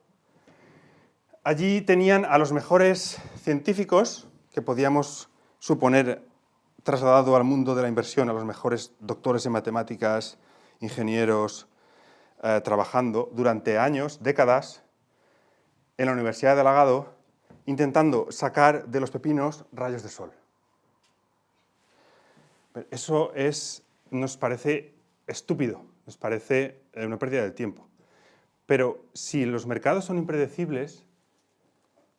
Allí tenían a los mejores científicos que podíamos suponer trasladado al mundo de la inversión, a los mejores doctores en matemáticas, ingenieros, trabajando durante años, décadas, en la Universidad de Lagado, intentando sacar de los pepinos rayos de sol. Eso nos parece estúpido, nos parece una pérdida de tiempo. Pero si los mercados son impredecibles,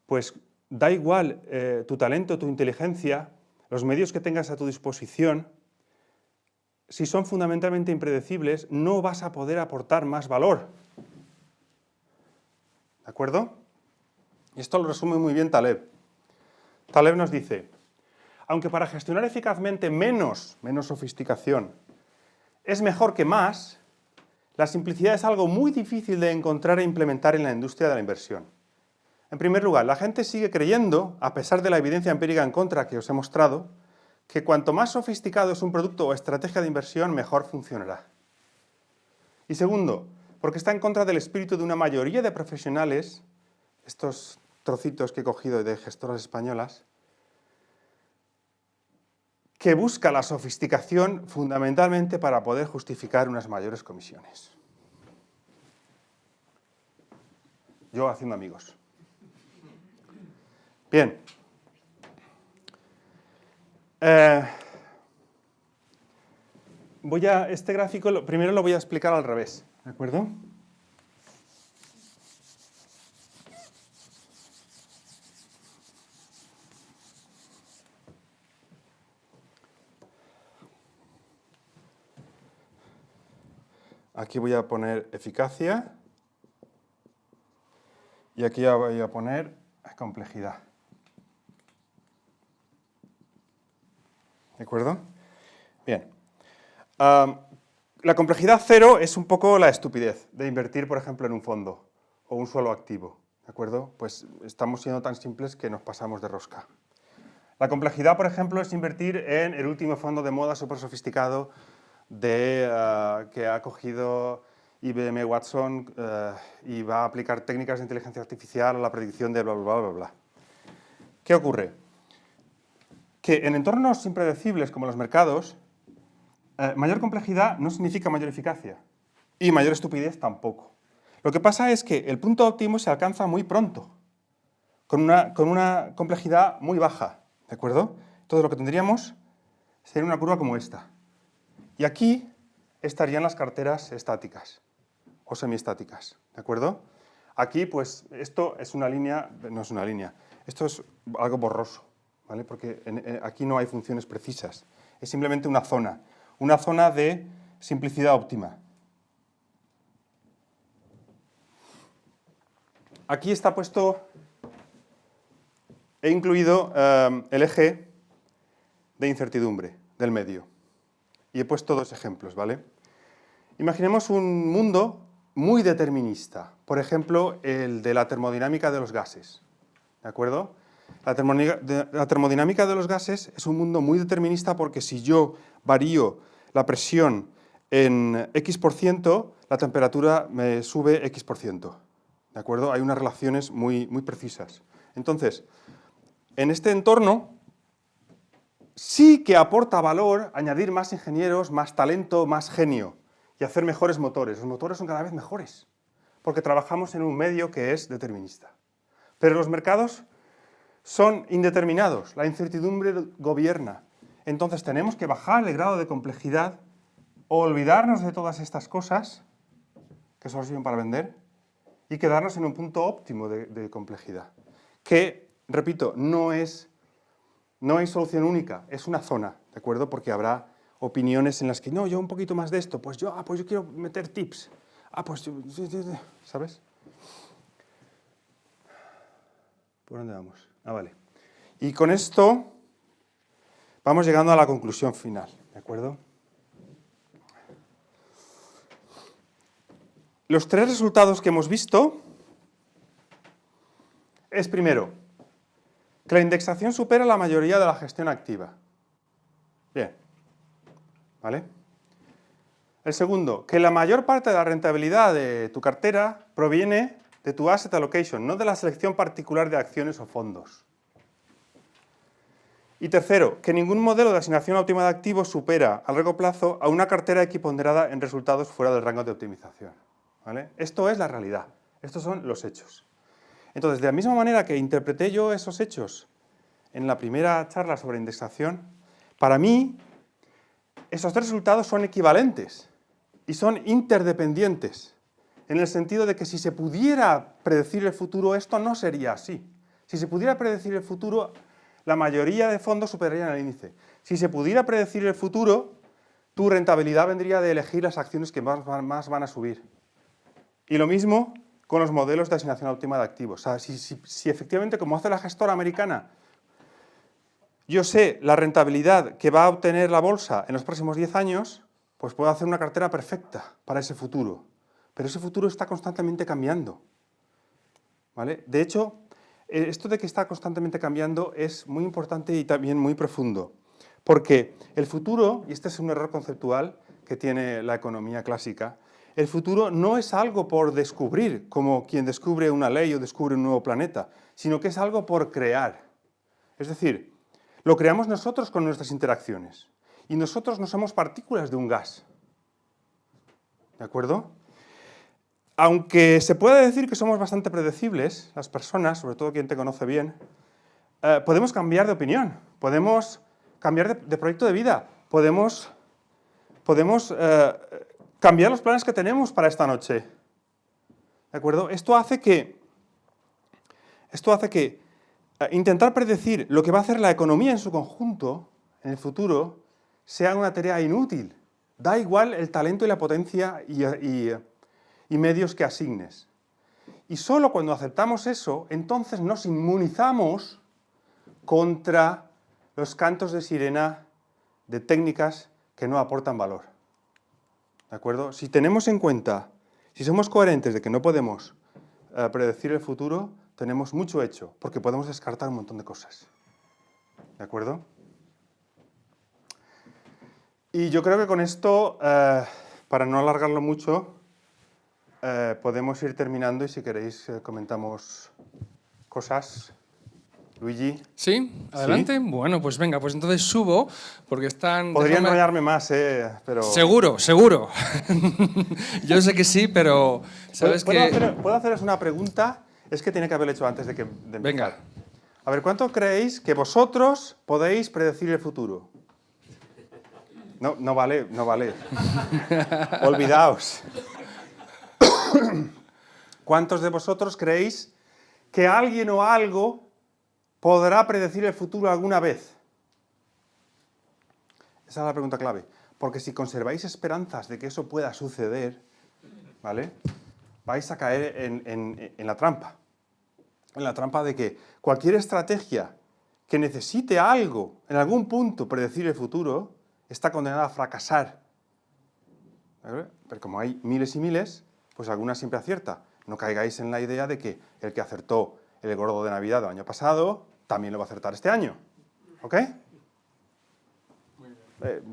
pues da igual tu talento, tu inteligencia, los medios que tengas a tu disposición, si son fundamentalmente impredecibles, no vas a poder aportar más valor. ¿De acuerdo? Y esto lo resume muy bien Taleb. Taleb nos dice, aunque para gestionar eficazmente menos sofisticación es mejor que más, la simplicidad es algo muy difícil de encontrar e implementar en la industria de la inversión. En primer lugar, la gente sigue creyendo, a pesar de la evidencia empírica en contra que os he mostrado, que cuanto más sofisticado es un producto o estrategia de inversión, mejor funcionará. Y segundo, porque está en contra del espíritu de una mayoría de profesionales, estos trocitos que he cogido de gestoras españolas, que busca la sofisticación fundamentalmente para poder justificar unas mayores comisiones. Yo haciendo amigos. Bien. Este gráfico primero lo voy a explicar al revés, ¿de acuerdo? Aquí voy a poner eficacia y aquí voy a poner complejidad. ¿De acuerdo? Bien. La complejidad cero es un poco la estupidez de invertir, por ejemplo, en un fondo o un solo activo. ¿De acuerdo? Pues estamos siendo tan simples que nos pasamos de rosca. La complejidad, por ejemplo, es invertir en el último fondo de moda súper sofisticado que ha cogido IBM Watson y va a aplicar técnicas de inteligencia artificial a la predicción de bla, bla, bla, bla, bla. ¿Qué ocurre? Que en entornos impredecibles como los mercados, mayor complejidad no significa mayor eficacia y mayor estupidez tampoco. Lo que pasa es que el punto óptimo se alcanza muy pronto, con una complejidad muy baja, ¿de acuerdo? Entonces lo que tendríamos sería una curva como esta. Y aquí estarían las carteras estáticas o semiestáticas, ¿de acuerdo? Aquí, pues, esto es una línea, no es una línea, esto es algo borroso, ¿vale? Porque aquí no hay funciones precisas. Es simplemente una zona de simplicidad óptima. Aquí está puesto, he incluido el eje de incertidumbre del medio. Y he puesto dos ejemplos, ¿vale? Imaginemos un mundo muy determinista. Por ejemplo, el de la termodinámica de los gases. ¿De acuerdo? La termodinámica de los gases es un mundo muy determinista porque si yo varío la presión en X%, la temperatura me sube X%. ¿De acuerdo? Hay unas relaciones muy precisas. Entonces, en este entorno sí que aporta valor añadir más ingenieros, más talento, más genio y hacer mejores motores. Los motores son cada vez mejores porque trabajamos en un medio que es determinista. Pero los mercados son indeterminados, la incertidumbre gobierna. Entonces tenemos que bajar el grado de complejidad o olvidarnos de todas estas cosas que solo sirven para vender y quedarnos en un punto óptimo de complejidad. Que, repito, no hay solución única, es una zona, ¿de acuerdo? Porque habrá opiniones en las que, no, yo un poquito más de esto, pues yo quiero meter tips. ¿Sabes? ¿Por dónde vamos? Vale. Y con esto vamos llegando a la conclusión final, ¿de acuerdo? Los tres resultados que hemos visto es, primero, que la indexación supera la mayoría de la gestión activa. Bien. ¿Vale? El segundo, que la mayor parte de la rentabilidad de tu cartera proviene de tu asset allocation, no de la selección particular de acciones o fondos. Y tercero, que ningún modelo de asignación óptima de activos supera a largo plazo a una cartera equiponderada en resultados fuera del rango de optimización. ¿Vale? Esto es la realidad, estos son los hechos. Entonces, de la misma manera que interpreté yo esos hechos en la primera charla sobre indexación, para mí esos tres resultados son equivalentes y son interdependientes, en el sentido de que si se pudiera predecir el futuro, esto no sería así. Si se pudiera predecir el futuro, la mayoría de fondos superarían el índice. Si se pudiera predecir el futuro, tu rentabilidad vendría de elegir las acciones que más van a subir. Y lo mismo con los modelos de asignación óptima de activos. O sea, si efectivamente, como hace la gestora americana, yo sé la rentabilidad que va a obtener la bolsa en los próximos 10 años, pues puedo hacer una cartera perfecta para ese futuro. Pero ese futuro está constantemente cambiando. ¿Vale? De hecho, esto de que está constantemente cambiando es muy importante y también muy profundo. Porque el futuro, y este es un error conceptual que tiene la economía clásica, el futuro no es algo por descubrir, como quien descubre una ley o descubre un nuevo planeta, sino que es algo por crear. Es decir, lo creamos nosotros con nuestras interacciones. Y nosotros no somos partículas de un gas. ¿De acuerdo? Aunque se puede decir que somos bastante predecibles, las personas, sobre todo quien te conoce bien, podemos cambiar de opinión, podemos cambiar de proyecto de vida, podemos cambiar los planes que tenemos para esta noche. ¿De acuerdo? Esto hace que intentar predecir lo que va a hacer la economía en su conjunto en el futuro sea una tarea inútil. Da igual el talento y la potencia y medios que asignes. Y solo cuando aceptamos eso, entonces nos inmunizamos contra los cantos de sirena de técnicas que no aportan valor. ¿De acuerdo? Si tenemos en cuenta, si somos coherentes de que no podemos predecir el futuro, tenemos mucho hecho, porque podemos descartar un montón de cosas. ¿De acuerdo? Y yo creo que con esto, para no alargarlo mucho, podemos ir terminando y si queréis comentamos cosas. Luigi. ¿Sí? ¿Adelante? ¿Sí? Bueno, pues venga, pues entonces subo, porque están... Podría enrollarme más, pero... Seguro. Yo sé que sí, pero... ¿sabes qué? ¿Puedo haceros una pregunta? Es que tiene que haberlo hecho antes de empezar. Venga. A ver, ¿cuánto creéis que vosotros podéis predecir el futuro? No vale. Olvidaos. ¿Cuántos de vosotros creéis que alguien o algo ¿podrá predecir el futuro alguna vez? Esa es la pregunta clave. Porque si conserváis esperanzas de que eso pueda suceder, ¿vale?, vais a caer en la trampa. En la trampa de que cualquier estrategia que necesite algo, en algún punto, predecir el futuro, está condenada a fracasar. ¿Vale? Pero como hay miles y miles, pues alguna siempre acierta. No caigáis en la idea de que el que acertó el gordo de Navidad del año pasado, también lo va a acertar este año. ¿Ok?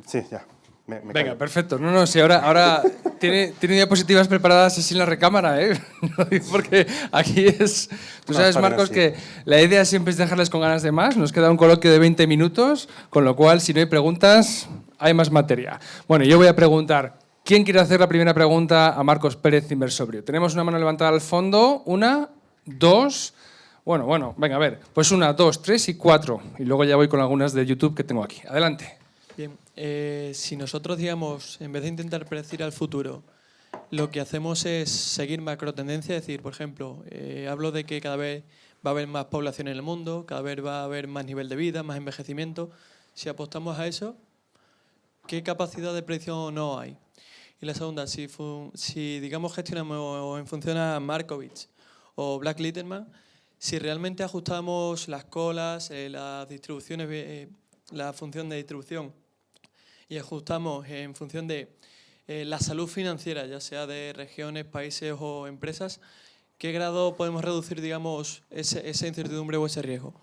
Sí, ya. Me Venga, callo. perfecto. No, si ahora tiene diapositivas preparadas así en la recámara, ¿eh? Porque aquí es... Tú No, sabes, está bien Marcos, así. que la idea siempre es dejarles con ganas de más. Nos queda un coloquio de 20 minutos, con lo cual, si no hay preguntas, hay más materia. Bueno, yo voy a preguntar, ¿quién quiere hacer la primera pregunta a Marcos Pérez Inversobrio? Tenemos una mano levantada al fondo, 1, 2... Bueno, venga, a ver. Pues 1, 2, 3 y 4. Y luego ya voy con algunas de YouTube que tengo aquí. Adelante. Bien, si nosotros, digamos, en vez de intentar predecir al futuro, lo que hacemos es seguir macro tendencias, es decir, por ejemplo, hablo de que cada vez va a haber más población en el mundo, cada vez va a haber más nivel de vida, más envejecimiento. Si apostamos a eso, ¿qué capacidad de predicción no hay? Y la segunda, si digamos gestionamos en función a Markowitz o Black Litterman, si realmente ajustamos las colas, las distribuciones, la función de distribución, y ajustamos en función de la salud financiera, ya sea de regiones, países o empresas, ¿qué grado podemos reducir, digamos, esa incertidumbre o ese riesgo?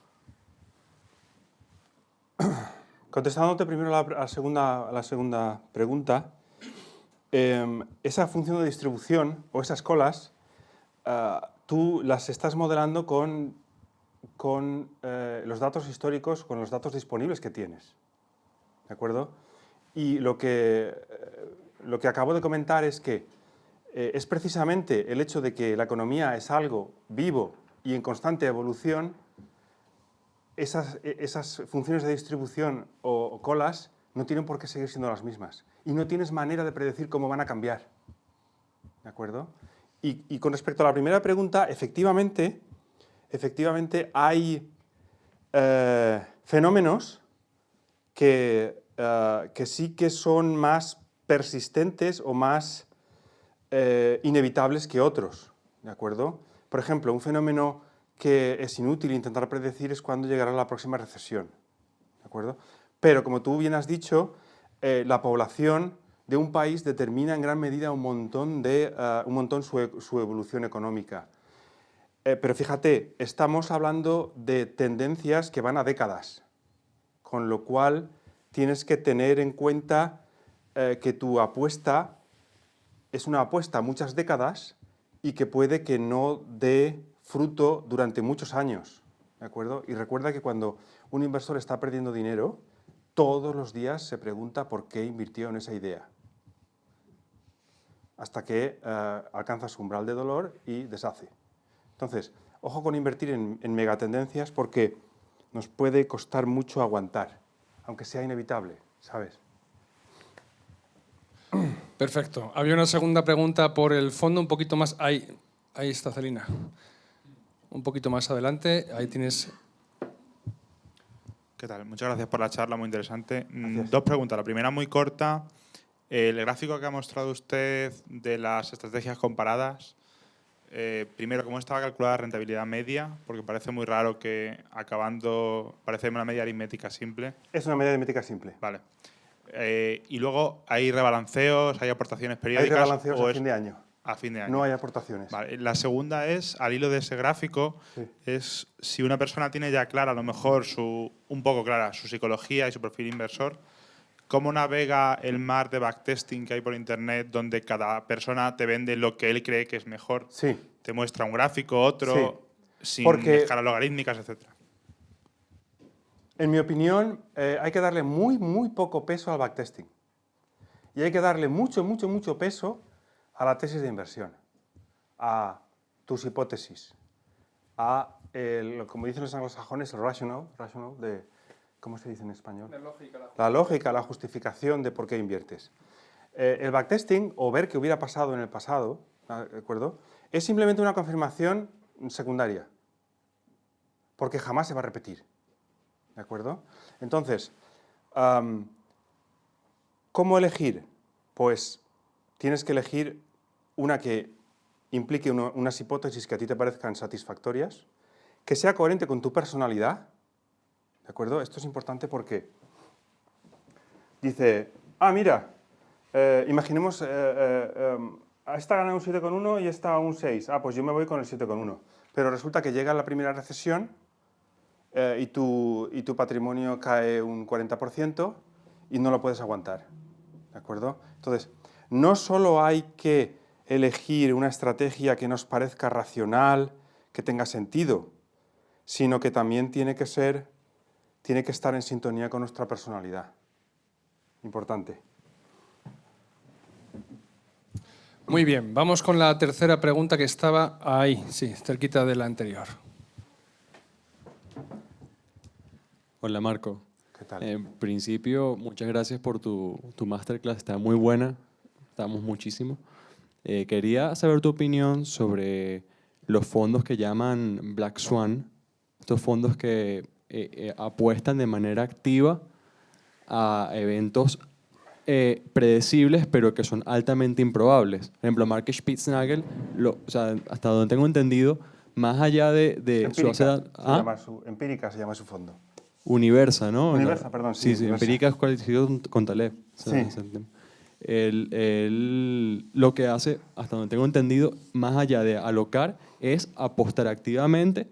Contestándote primero a la segunda pregunta, esa función de distribución o esas colas, tú las estás modelando con los datos históricos, con los datos disponibles que tienes. ¿De acuerdo? Y lo que acabo de comentar es que es precisamente el hecho de que la economía es algo vivo y en constante evolución. Esas funciones de distribución o colas no tienen por qué seguir siendo las mismas. Y no tienes manera de predecir cómo van a cambiar. ¿De acuerdo? Y con respecto a la primera pregunta, efectivamente hay fenómenos que sí que son más persistentes o más inevitables que otros. ¿De acuerdo? Por ejemplo, un fenómeno que es inútil intentar predecir es cuándo llegará la próxima recesión. ¿De acuerdo? Pero, como tú bien has dicho, la población de un país determina en gran medida un montón su evolución económica. Pero fíjate, estamos hablando de tendencias que van a décadas, con lo cual tienes que tener en cuenta que tu apuesta es una apuesta a muchas décadas y que puede que no dé fruto durante muchos años, ¿de acuerdo? Y recuerda que cuando un inversor está perdiendo dinero, todos los días se pregunta por qué invirtió en esa idea, hasta que alcanza su umbral de dolor y deshace. Entonces, ojo con invertir en megatendencias porque nos puede costar mucho aguantar, aunque sea inevitable, ¿sabes? Perfecto. Había una segunda pregunta por el fondo, un poquito más... Ahí está, Celina. Un poquito más adelante, ahí tienes... ¿Qué tal? Muchas gracias por la charla, muy interesante. Gracias. Dos preguntas. La primera muy corta. El gráfico que ha mostrado usted de las estrategias comparadas, primero, ¿cómo estaba calculada la rentabilidad media? Porque parece muy raro que parece una media aritmética simple. Es una media aritmética simple. Vale. Y luego, ¿hay rebalanceos, hay aportaciones periódicas? Hay rebalanceos a fin de año. A fin de año. No hay aportaciones. Vale. La segunda es, al hilo de ese gráfico, Sí. es si una persona tiene ya clara, a lo mejor un poco clara, su psicología y su perfil inversor, ¿cómo navega el mar de backtesting que hay por internet donde cada persona te vende lo que él cree que es mejor? Sí. Te muestra un gráfico, otro, sin Porque- escalas logarítmicas, etcétera. En mi opinión, hay que darle muy, muy poco peso al backtesting. Y hay que darle mucho, mucho, mucho peso a la tesis de inversión, a tus hipótesis, a, como dicen los anglosajones, el rational de, ¿cómo se dice en español? La lógica, la justificación de por qué inviertes. El backtesting, o ver qué hubiera pasado en el pasado, ¿de acuerdo?, es simplemente una confirmación secundaria. porque jamás se va a repetir. ¿De acuerdo? Entonces, ¿cómo elegir? Pues tienes que elegir una que implique unas hipótesis que a ti te parezcan satisfactorias, que sea coherente con tu personalidad. ¿De acuerdo? Esto es importante porque dice, mira, imaginemos, esta gana un 7,1 y esta un 6. Pues yo me voy con el 7,1. Pero resulta que llega la primera recesión y tu patrimonio cae un 40% y no lo puedes aguantar. ¿De acuerdo? Entonces, no solo hay que elegir una estrategia que nos parezca racional, que tenga sentido, sino que también tiene que estar en sintonía con nuestra personalidad. Importante. Muy bien, vamos con la tercera pregunta que estaba ahí, sí, cerquita de la anterior. Hola Marco. ¿Qué tal? En principio, muchas gracias por tu masterclass, está muy buena, estamos muchísimo. Quería saber tu opinión sobre los fondos que llaman Black Swan, estos fondos que apuestan de manera activa a eventos predecibles, pero que son altamente improbables. Por ejemplo, Mark Spitznagel, o sea, hasta donde tengo entendido, más allá de su Empírica se llama su fondo. Universa, ¿no? Universa, perdón, sí. Sí, Empírica es coincidido con Taleb. Sí. Él lo que hace, hasta donde tengo entendido, más allá de alocar, es apostar activamente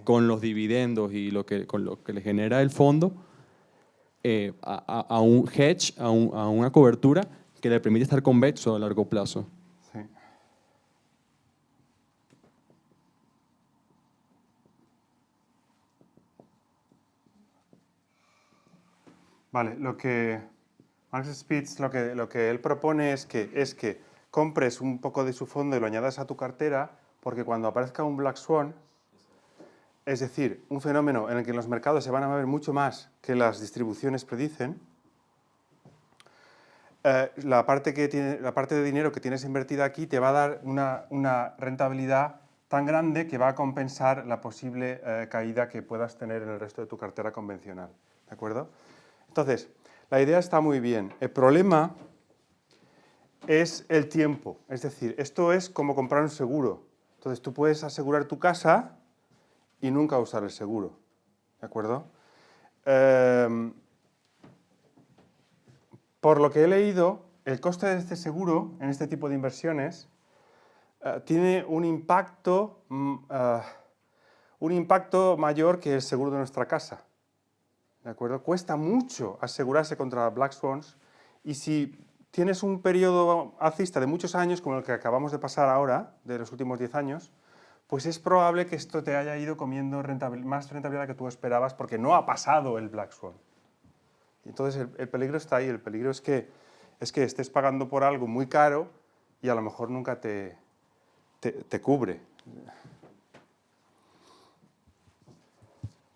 con los dividendos y con lo que le genera el fondo a un hedge, a una cobertura que le permite estar convexo a largo plazo. Sí. Vale, lo que Mark Spitz lo que él propone es que compres un poco de su fondo y lo añadas a tu cartera, porque cuando aparezca un Black Swan, es decir, un fenómeno en el que los mercados se van a mover mucho más que las distribuciones predicen, la parte de dinero que tienes invertida aquí te va a dar una rentabilidad tan grande que va a compensar la posible caída que puedas tener en el resto de tu cartera convencional. ¿De acuerdo? Entonces, la idea está muy bien. El problema es el tiempo. Es decir, esto es como comprar un seguro. Entonces, tú puedes asegurar tu casa y nunca usar el seguro. ¿De acuerdo? Por lo que he leído, el coste de este seguro en este tipo de inversiones tiene un impacto mayor que el seguro de nuestra casa. ¿De acuerdo? Cuesta mucho asegurarse contra Black Swans, y si tienes un periodo alcista de muchos años, como el que acabamos de pasar ahora, de los últimos 10 años, pues es probable que esto te haya ido comiendo más rentabilidad que tú esperabas, porque no ha pasado el Black Swan. Entonces el peligro está ahí, el peligro es que estés pagando por algo muy caro y a lo mejor nunca te cubre.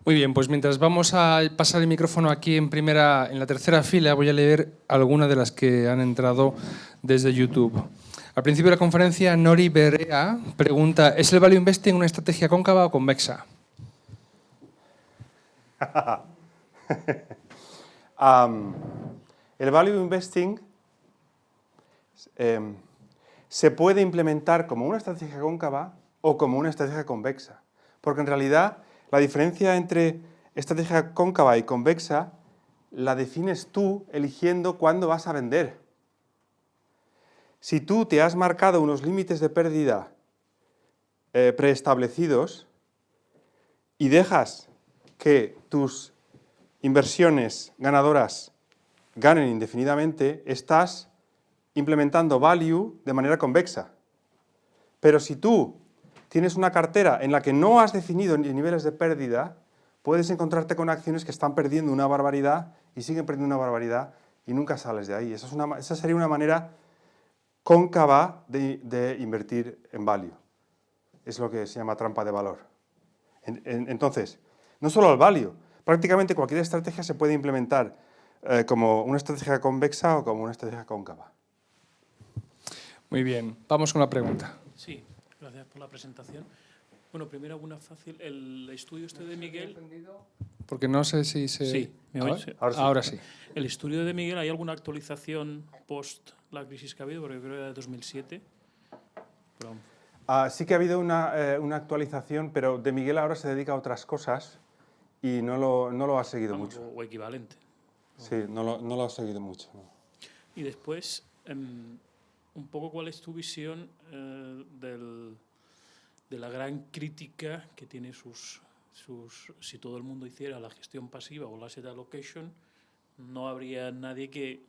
Muy bien, pues mientras vamos a pasar el micrófono aquí en la tercera fila, voy a leer algunas de las que han entrado desde YouTube. Al principio de la conferencia, Nori Berea pregunta, ¿es el value investing una estrategia cóncava o convexa? El value investing se puede implementar como una estrategia cóncava o como una estrategia convexa, porque en realidad la diferencia entre estrategia cóncava y convexa la defines tú eligiendo cuándo vas a vender. Si tú te has marcado unos límites de pérdida preestablecidos y dejas que tus inversiones ganadoras ganen indefinidamente, estás implementando value de manera convexa. Pero si tú tienes una cartera en la que no has definido niveles de pérdida, puedes encontrarte con acciones que están perdiendo una barbaridad y siguen perdiendo una barbaridad y nunca sales de ahí. Esa sería una manera cóncava de invertir en value. Es lo que se llama trampa de valor. Entonces, no solo el value, prácticamente cualquier estrategia se puede implementar como una estrategia convexa o como una estrategia cóncava. Muy bien, vamos con la pregunta. Sí, gracias por la presentación. Bueno, primero una fácil. El estudio este de Miguel. Porque no sé si se... Sí, ¿me ¿Ahora? oís? Sí. Ahora sí. El estudio de Miguel, ¿hay alguna actualización post la crisis que ha habido? Porque creo que era de 2007. Pero, Sí que ha habido una actualización, pero de Miguel ahora se dedica a otras cosas y no lo ha seguido vamos, mucho. o equivalente. Sí, no lo ha seguido mucho. ¿No? Y después, un poco cuál es tu visión de la gran crítica que tiene si todo el mundo hiciera la gestión pasiva o la asset allocation, no habría nadie que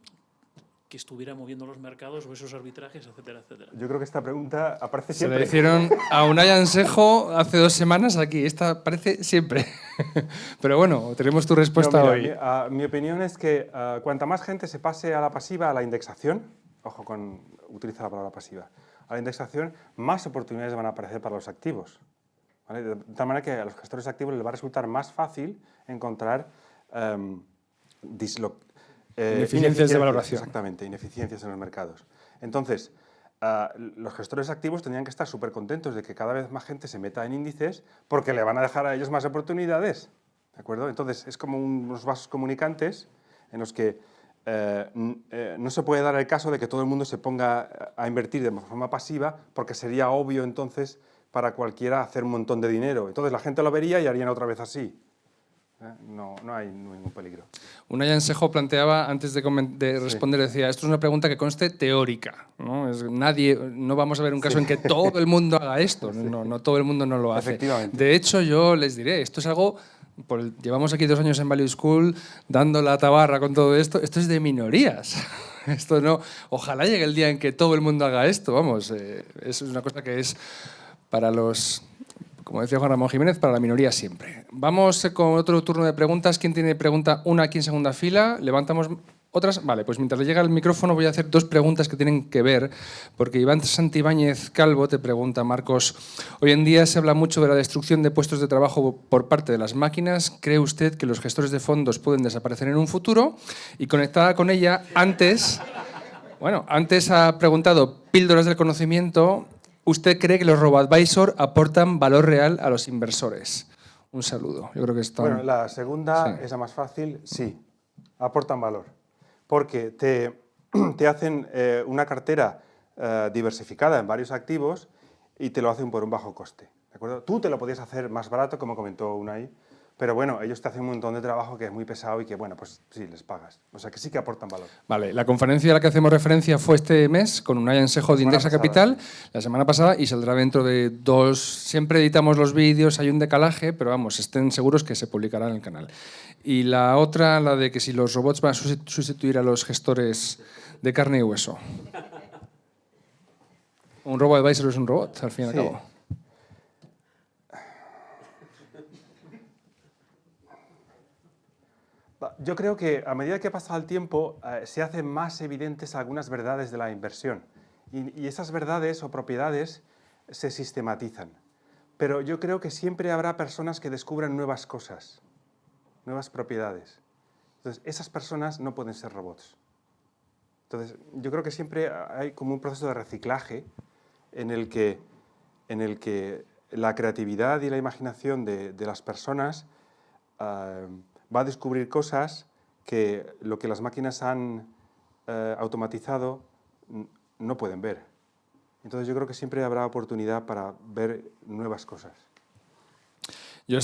estuviera moviendo los mercados o esos arbitrajes, etcétera, etcétera. Yo creo que esta pregunta aparece Se siempre. le hicieron a Unai Ansejo hace 2 semanas aquí. Esta aparece siempre. Pero bueno, tenemos tu respuesta No, hoy. mira, mi opinión es que cuanta más gente se pase a la pasiva, a la indexación, ojo con utilizar la palabra pasiva, a la indexación, más oportunidades van a aparecer para los activos. ¿Vale? De tal manera que a los gestores activos les va a resultar más fácil encontrar Ineficiencias de valoración. Exactamente, ineficiencias en los mercados. Entonces, los gestores activos tendrían que estar súper contentos de que cada vez más gente se meta en índices porque le van a dejar a ellos más oportunidades. ¿De acuerdo? Entonces, es como unos vasos comunicantes en los que no se puede dar el caso de que todo el mundo se ponga a invertir de forma pasiva porque sería obvio entonces para cualquiera hacer un montón de dinero. Entonces la gente lo vería y harían otra vez así. No hay ningún peligro. Unai Ansejo planteaba, antes de responder, decía, esto es una pregunta que conste teórica, ¿no? No vamos a ver un caso en que todo el mundo haga esto, no todo el mundo no lo hace. Efectivamente. De hecho, yo les diré, esto es algo, llevamos aquí 2 años en Value School dando la tabarra con todo esto es de minorías. Esto no, ojalá llegue el día en que todo el mundo haga esto, vamos, es una cosa que es para los... Como decía Juan Ramón Jiménez, para la minoría siempre. Vamos con otro turno de preguntas. ¿Quién tiene pregunta? Una aquí en segunda fila. Levantamos otras. Vale, pues mientras le llega el micrófono voy a hacer 2 preguntas que tienen que ver, porque Iván Santibáñez Calvo te pregunta, Marcos, hoy en día se habla mucho de la destrucción de puestos de trabajo por parte de las máquinas. ¿Cree usted que los gestores de fondos pueden desaparecer en un futuro? Y conectada con ella, antes ha preguntado píldoras del conocimiento. ¿Usted cree que los robo-advisor aportan valor real a los inversores? Un saludo. Yo creo que está... Bueno, la segunda Sí. es la más fácil, sí, aportan valor, porque te hacen una cartera diversificada en varios activos y te lo hacen por un bajo coste. ¿De acuerdo? Tú te lo podías hacer más barato, como comentó Unai, pero bueno, ellos te hacen un montón de trabajo que es muy pesado y que, bueno, pues sí, les pagas. O sea, que sí que aportan valor. Vale, la conferencia a la que hacemos referencia fue este mes con Unai Ansejo de Indexa Capital, la semana pasada, y saldrá dentro de 2... Siempre editamos los vídeos, hay un decalaje, pero vamos, estén seguros que se publicará en el canal. Y la otra, la de que si los robots van a sustituir a los gestores de carne y hueso. Un robo-advisor es un robot, al fin y al cabo. Yo creo que a medida que pasa el tiempo se hacen más evidentes algunas verdades de la inversión y esas verdades o propiedades se sistematizan. Pero yo creo que siempre habrá personas que descubran nuevas cosas, nuevas propiedades. Entonces, esas personas no pueden ser robots. Entonces, yo creo que siempre hay como un proceso de reciclaje en el que la creatividad y la imaginación de las personas va a descubrir cosas que lo que las máquinas han automatizado no pueden ver. Entonces yo creo que siempre habrá oportunidad para ver nuevas cosas. Yo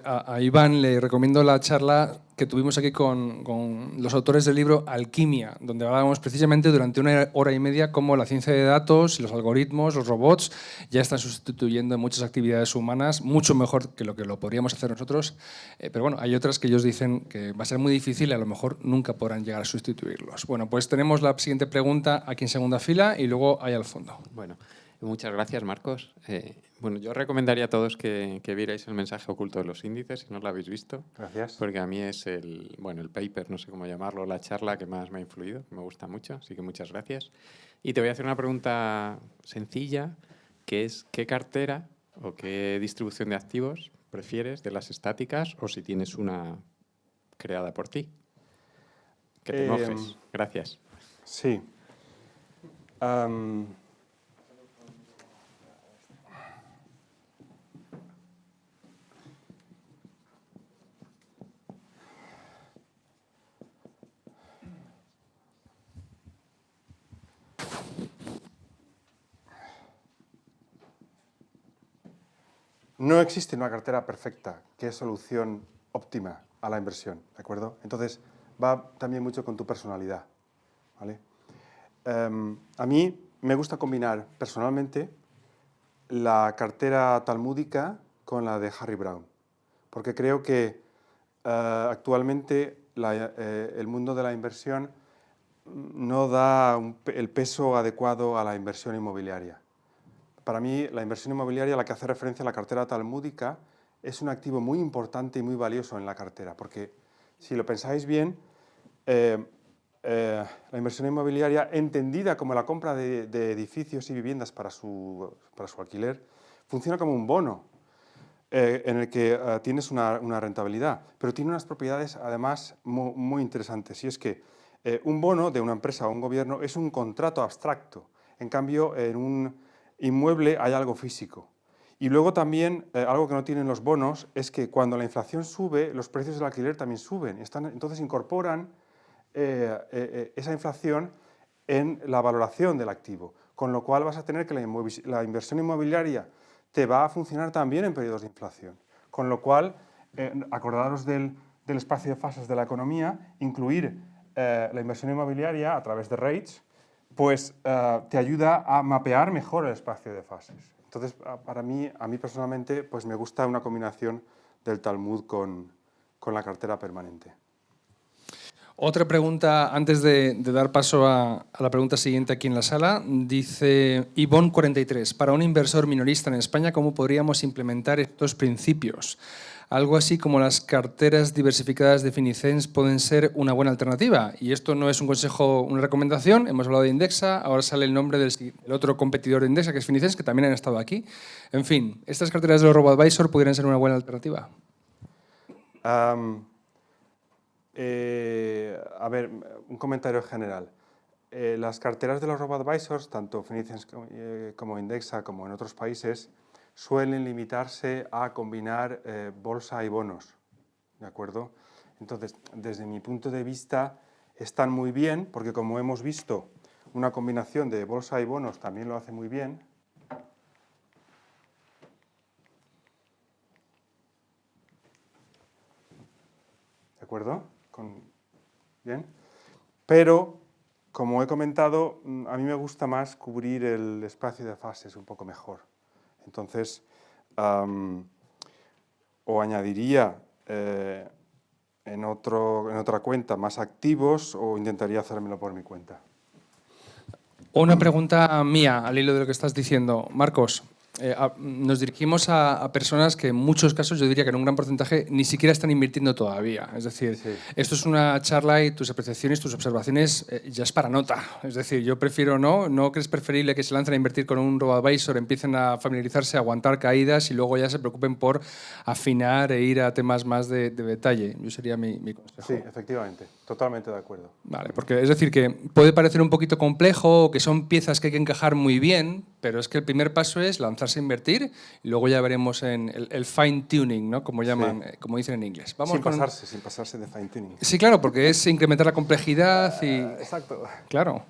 a Iván le recomiendo la charla que tuvimos aquí con los autores del libro Alquimia, donde hablábamos precisamente durante 1 hora y media cómo la ciencia de datos, los algoritmos, los robots ya están sustituyendo muchas actividades humanas, mucho mejor que lo podríamos hacer nosotros. Pero bueno, hay otras que ellos dicen que va a ser muy difícil y a lo mejor nunca podrán llegar a sustituirlos. Bueno, pues tenemos la siguiente pregunta aquí en segunda fila y luego ahí al fondo. Bueno, muchas gracias, Marcos. Bueno, yo recomendaría a todos que vierais el mensaje oculto de los índices, si no lo habéis visto. Gracias. Porque a mí es el paper, no sé cómo llamarlo, la charla que más me ha influido, me gusta mucho, así que muchas gracias. Y te voy a hacer una pregunta sencilla, que es ¿qué cartera o qué distribución de activos prefieres, de las estáticas o si tienes una creada por ti? Que te mojes. Gracias. Sí. no existe una cartera perfecta que es solución óptima a la inversión, ¿de acuerdo? Entonces, va también mucho con tu personalidad, ¿vale? A mí me gusta combinar personalmente la cartera talmúdica con la de Harry Brown, porque creo que actualmente el mundo de la inversión no da el peso adecuado a la inversión inmobiliaria. Para mí, la inversión inmobiliaria, a la que hace referencia a la cartera talmúdica, es un activo muy importante y muy valioso en la cartera, porque si lo pensáis bien, la inversión inmobiliaria, entendida como la compra de edificios y viviendas para su alquiler, funciona como un bono en el que tienes una rentabilidad, pero tiene unas propiedades además muy interesantes, y es que un bono de una empresa o un gobierno es un contrato abstracto. En cambio, en un inmueble hay algo físico. Y luego también, algo que no tienen los bonos, es que cuando la inflación sube, los precios del alquiler también suben. Entonces incorporan esa inflación en la valoración del activo, con lo cual vas a tener que la inversión inmobiliaria te va a funcionar también en periodos de inflación. Con lo cual, acordaros del espacio de fases de la economía, incluir la inversión inmobiliaria a través de rates, pues te ayuda a mapear mejor el espacio de fases. Entonces, a mí personalmente, pues me gusta una combinación del Talmud con la cartera permanente. Otra pregunta, antes de dar paso a la pregunta siguiente aquí en la sala, dice Ivonne43, para un inversor minorista en España, ¿cómo podríamos implementar estos principios? Algo así como las carteras diversificadas de Finicens pueden ser una buena alternativa. Y esto no es un consejo, una recomendación, hemos hablado de Indexa, ahora sale el nombre del otro competidor de Indexa, que es Finicens, que también han estado aquí. En fin, ¿estas carteras de los robo-advisor podrían ser una buena alternativa? A ver, un comentario general. Las carteras de los robo-advisors, tanto Finicens como Indexa, como en otros países, suelen limitarse a combinar bolsa y bonos, ¿de acuerdo? Entonces, desde mi punto de vista, están muy bien, porque como hemos visto, una combinación de bolsa y bonos también lo hace muy bien. ¿De acuerdo? Bien. Pero, como he comentado, a mí me gusta más cubrir el espacio de fases un poco mejor. Entonces, o añadiría en otra cuenta más activos o intentaría hacérmelo por mi cuenta. Una pregunta mía al hilo de lo que estás diciendo. Marcos, nos dirigimos a personas que en muchos casos, yo diría que en un gran porcentaje, ni siquiera están invirtiendo todavía. Es decir, sí, esto es una charla y tus apreciaciones, tus observaciones ya es para nota. Es decir, yo prefiero ¿no crees preferible que se lancen a invertir con un robo-advisor, empiecen a familiarizarse, a aguantar caídas y luego ya se preocupen por afinar e ir a temas más de detalle? Yo sería mi consejo. Sí, efectivamente, totalmente de acuerdo. Vale, porque es decir que puede parecer un poquito complejo, que son piezas que hay que encajar muy bien, pero es que el primer paso es lanzarse a invertir y luego ya veremos en el fine tuning, ¿no? Como llaman, sí, como dicen en inglés. Vamos sin pasarse de fine tuning. Sí, claro, porque es incrementar la complejidad y exacto. Claro.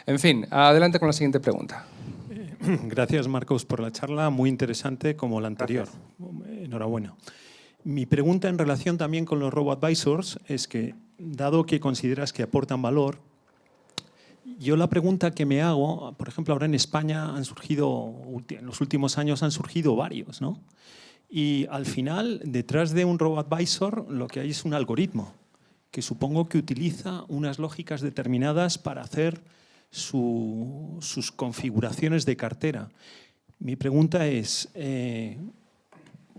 En fin, adelante con la siguiente pregunta. Gracias, Marcos, por la charla, muy interesante como la anterior. Gracias. Enhorabuena. Mi pregunta en relación también con los robo-advisors es que, dado que consideras que aportan valor, yo la pregunta que me hago, por ejemplo, ahora en España en los últimos años han surgido varios, ¿no? Y al final, detrás de un robo-advisor, lo que hay es un algoritmo que supongo que utiliza unas lógicas determinadas para hacer sus configuraciones de cartera. Mi pregunta es,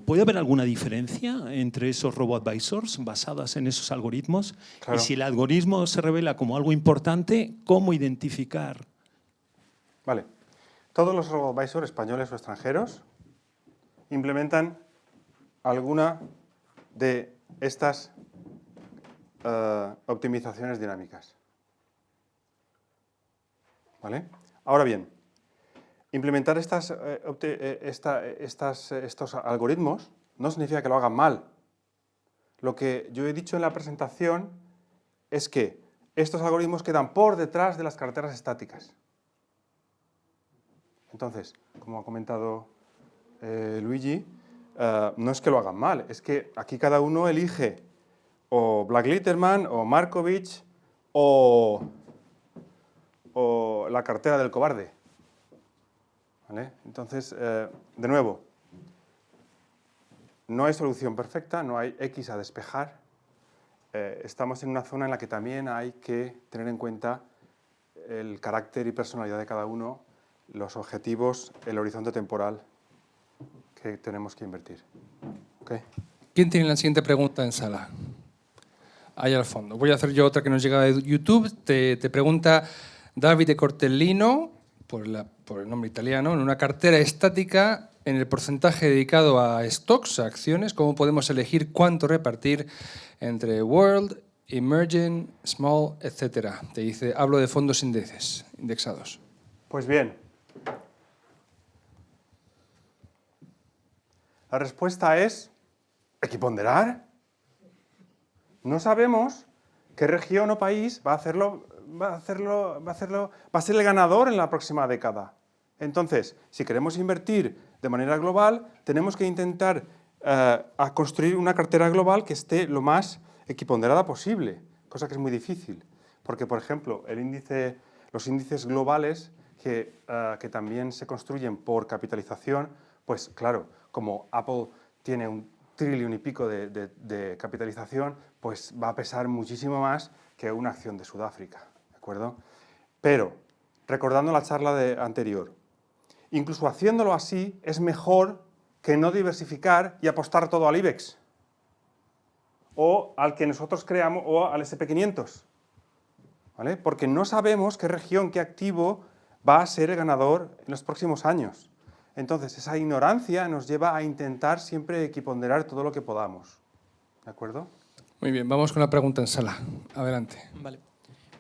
¿puede haber alguna diferencia entre esos robo-advisors basadas en esos algoritmos? Claro. Y si el algoritmo se revela como algo importante, ¿cómo identificar? Vale. Todos los robo-advisors españoles o extranjeros implementan alguna de estas optimizaciones dinámicas. ¿Vale? Ahora bien, implementar estos algoritmos no significa que lo hagan mal. Lo que yo he dicho en la presentación es que estos algoritmos quedan por detrás de las carteras estáticas. Entonces, como ha comentado Luigi, no es que lo hagan mal, es que aquí cada uno elige o Black Litterman, o Markovich, o la cartera del cobarde. ¿Vale? Entonces, de nuevo, no hay solución perfecta, no hay X a despejar. Estamos en una zona en la que también hay que tener en cuenta el carácter y personalidad de cada uno, los objetivos, el horizonte temporal que tenemos que invertir. ¿Okay? ¿Quién tiene la siguiente pregunta en sala? Ahí al fondo. Voy a hacer yo otra que nos llega de YouTube. Te pregunta Davide Cortellino, por el nombre italiano, en una cartera estática, en el porcentaje dedicado a stocks, a acciones, ¿cómo podemos elegir cuánto repartir entre World, Emerging, Small, etcétera? Te dice, hablo de fondos indexados. Pues bien, la respuesta es equiponderar. No sabemos qué región o país va a ser el ganador en la próxima década. Entonces, si queremos invertir de manera global, tenemos que intentar a construir una cartera global que esté lo más equiponderada posible, cosa que es muy difícil. Porque, por ejemplo, los índices globales que también se construyen por capitalización, pues claro, como Apple tiene 1 trillón y pico de capitalización, pues va a pesar muchísimo más que una acción de Sudáfrica, ¿de acuerdo? Pero, recordando la charla anterior, incluso haciéndolo así, es mejor que no diversificar y apostar todo al IBEX, o al que nosotros creamos, o al SP500, ¿vale? Porque no sabemos qué región, qué activo va a ser el ganador en los próximos años. Entonces, esa ignorancia nos lleva a intentar siempre equiponderar todo lo que podamos. ¿De acuerdo? Muy bien, vamos con la pregunta en sala. Adelante. Vale.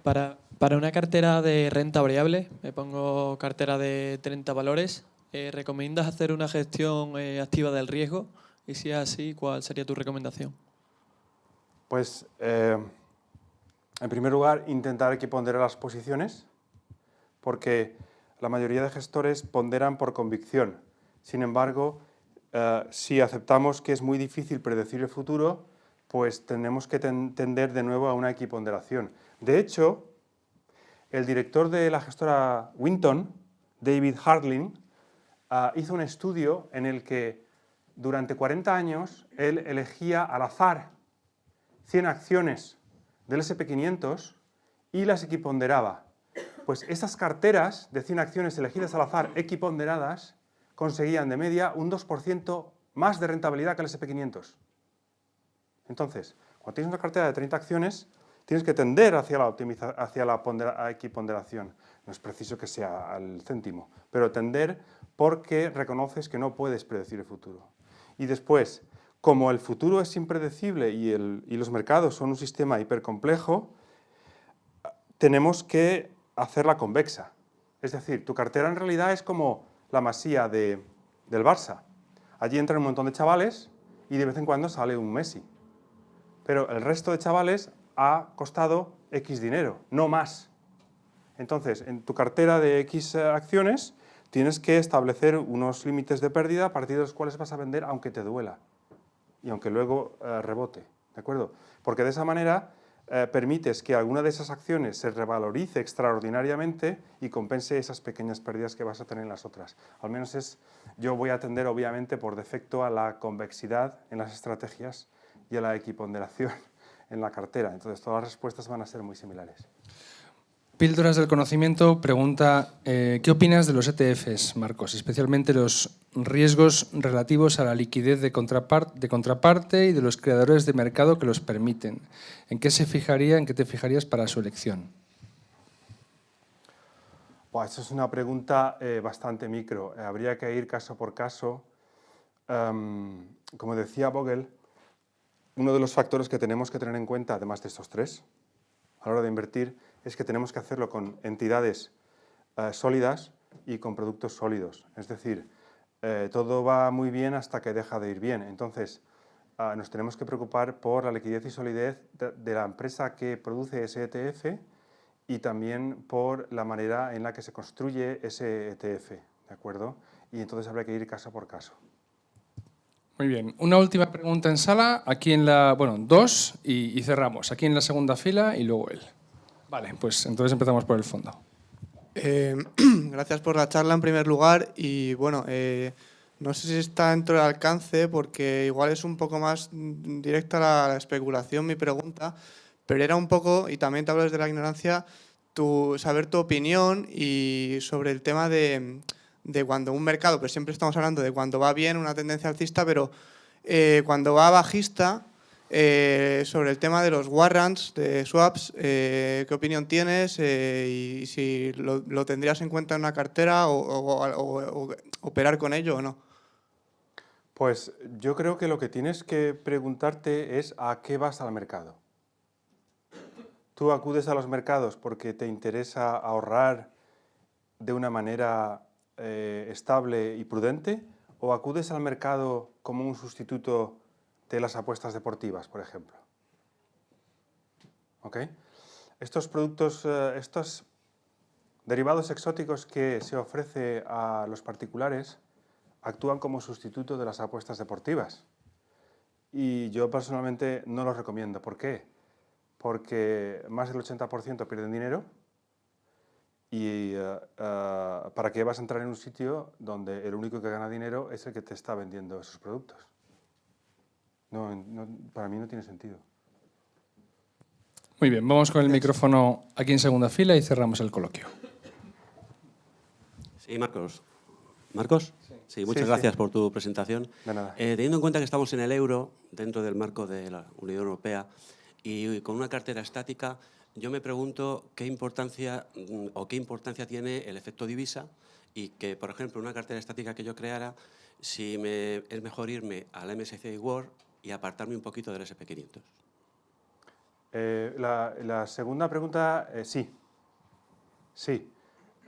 Para una cartera de renta variable, me pongo cartera de 30 valores, ¿recomiendas hacer una gestión activa del riesgo? Y si es así, ¿cuál sería tu recomendación? Pues, en primer lugar, intentar equiponderar las posiciones, porque la mayoría de gestores ponderan por convicción. Sin embargo, si aceptamos que es muy difícil predecir el futuro, pues tenemos que tender de nuevo a una equiponderación. De hecho, el director de la gestora Winton, David Hartling, hizo un estudio en el que durante 40 años él elegía al azar 100 acciones del SP500 y las equiponderaba. Pues esas carteras de 100 acciones elegidas al azar equiponderadas conseguían de media un 2% más de rentabilidad que el SP500. Entonces, cuando tienes una cartera de 30 acciones, tienes que tender hacia la equiponderación. No es preciso que sea al céntimo, pero tender porque reconoces que no puedes predecir el futuro. Y después, como el futuro es impredecible y los mercados son un sistema hipercomplejo, tenemos que hacerla convexa. Es decir, tu cartera en realidad es como la Masía del Barça. Allí entran un montón de chavales y de vez en cuando sale un Messi. Pero el resto de chavales ha costado X dinero, no más. Entonces, en tu cartera de X acciones tienes que establecer unos límites de pérdida a partir de los cuales vas a vender aunque te duela y aunque luego rebote, ¿de acuerdo? Porque de esa manera permites que alguna de esas acciones se revalorice extraordinariamente y compense esas pequeñas pérdidas que vas a tener en las otras. Al menos yo voy a tender obviamente por defecto a la convexidad en las estrategias y a la equiponderación en la cartera. Entonces todas las respuestas van a ser muy similares. Píldoras del Conocimiento pregunta, ¿qué opinas de los ETFs, Marcos? Especialmente los riesgos relativos a la liquidez de contraparte y de los creadores de mercado que los permiten. ¿En qué te fijarías para su elección? Eso es una pregunta bastante micro. Habría que ir caso por caso. Como decía Bogle, uno de los factores que tenemos que tener en cuenta, además de estos tres, a la hora de invertir, es que tenemos que hacerlo con entidades sólidas y con productos sólidos. Es decir, todo va muy bien hasta que deja de ir bien. Entonces, nos tenemos que preocupar por la liquidez y solidez de la empresa que produce ese ETF y también por la manera en la que se construye ese ETF, ¿de acuerdo? Y entonces habrá que ir caso por caso. Muy bien. Una última pregunta en sala, aquí en la... Bueno, dos y cerramos. Aquí en la segunda fila y luego él. Vale, pues entonces empezamos por el fondo. Gracias por la charla en primer lugar y bueno, no sé si está dentro del alcance porque igual es un poco más directa la especulación mi pregunta, pero era un poco, y también te hablo desde la ignorancia, saber tu opinión y sobre el tema de cuando un mercado, pues siempre estamos hablando de cuando va bien, una tendencia alcista, pero cuando va bajista, sobre el tema de los warrants, de swaps, ¿qué opinión tienes? Y si lo tendrías en cuenta en una cartera o operar con ello o no. Pues yo creo que lo que tienes que preguntarte es a qué vas al mercado. ¿Tú acudes a los mercados porque te interesa ahorrar de una manera estable y prudente? ¿O acudes al mercado como un sustituto de las apuestas deportivas, por ejemplo? ¿Ok? Estos productos, estos derivados exóticos que se ofrece a los particulares actúan como sustituto de las apuestas deportivas. Y yo personalmente no los recomiendo. ¿Por qué? Porque más del 80% pierden dinero y ¿para qué vas a entrar en un sitio donde el único que gana dinero es el que te está vendiendo esos productos? Para mí no tiene sentido. Muy bien, vamos con el micrófono aquí en segunda fila y cerramos el coloquio. Sí, Marcos. ¿Marcos? Sí, muchas gracias por tu presentación. De nada. Teniendo en cuenta que estamos en el euro, dentro del marco de la Unión Europea, y con una cartera estática, yo me pregunto qué importancia tiene el efecto divisa y que, por ejemplo, una cartera estática que yo creara, si es mejor irme al MSCI World y apartarme un poquito del SP500. La segunda pregunta, sí. Sí,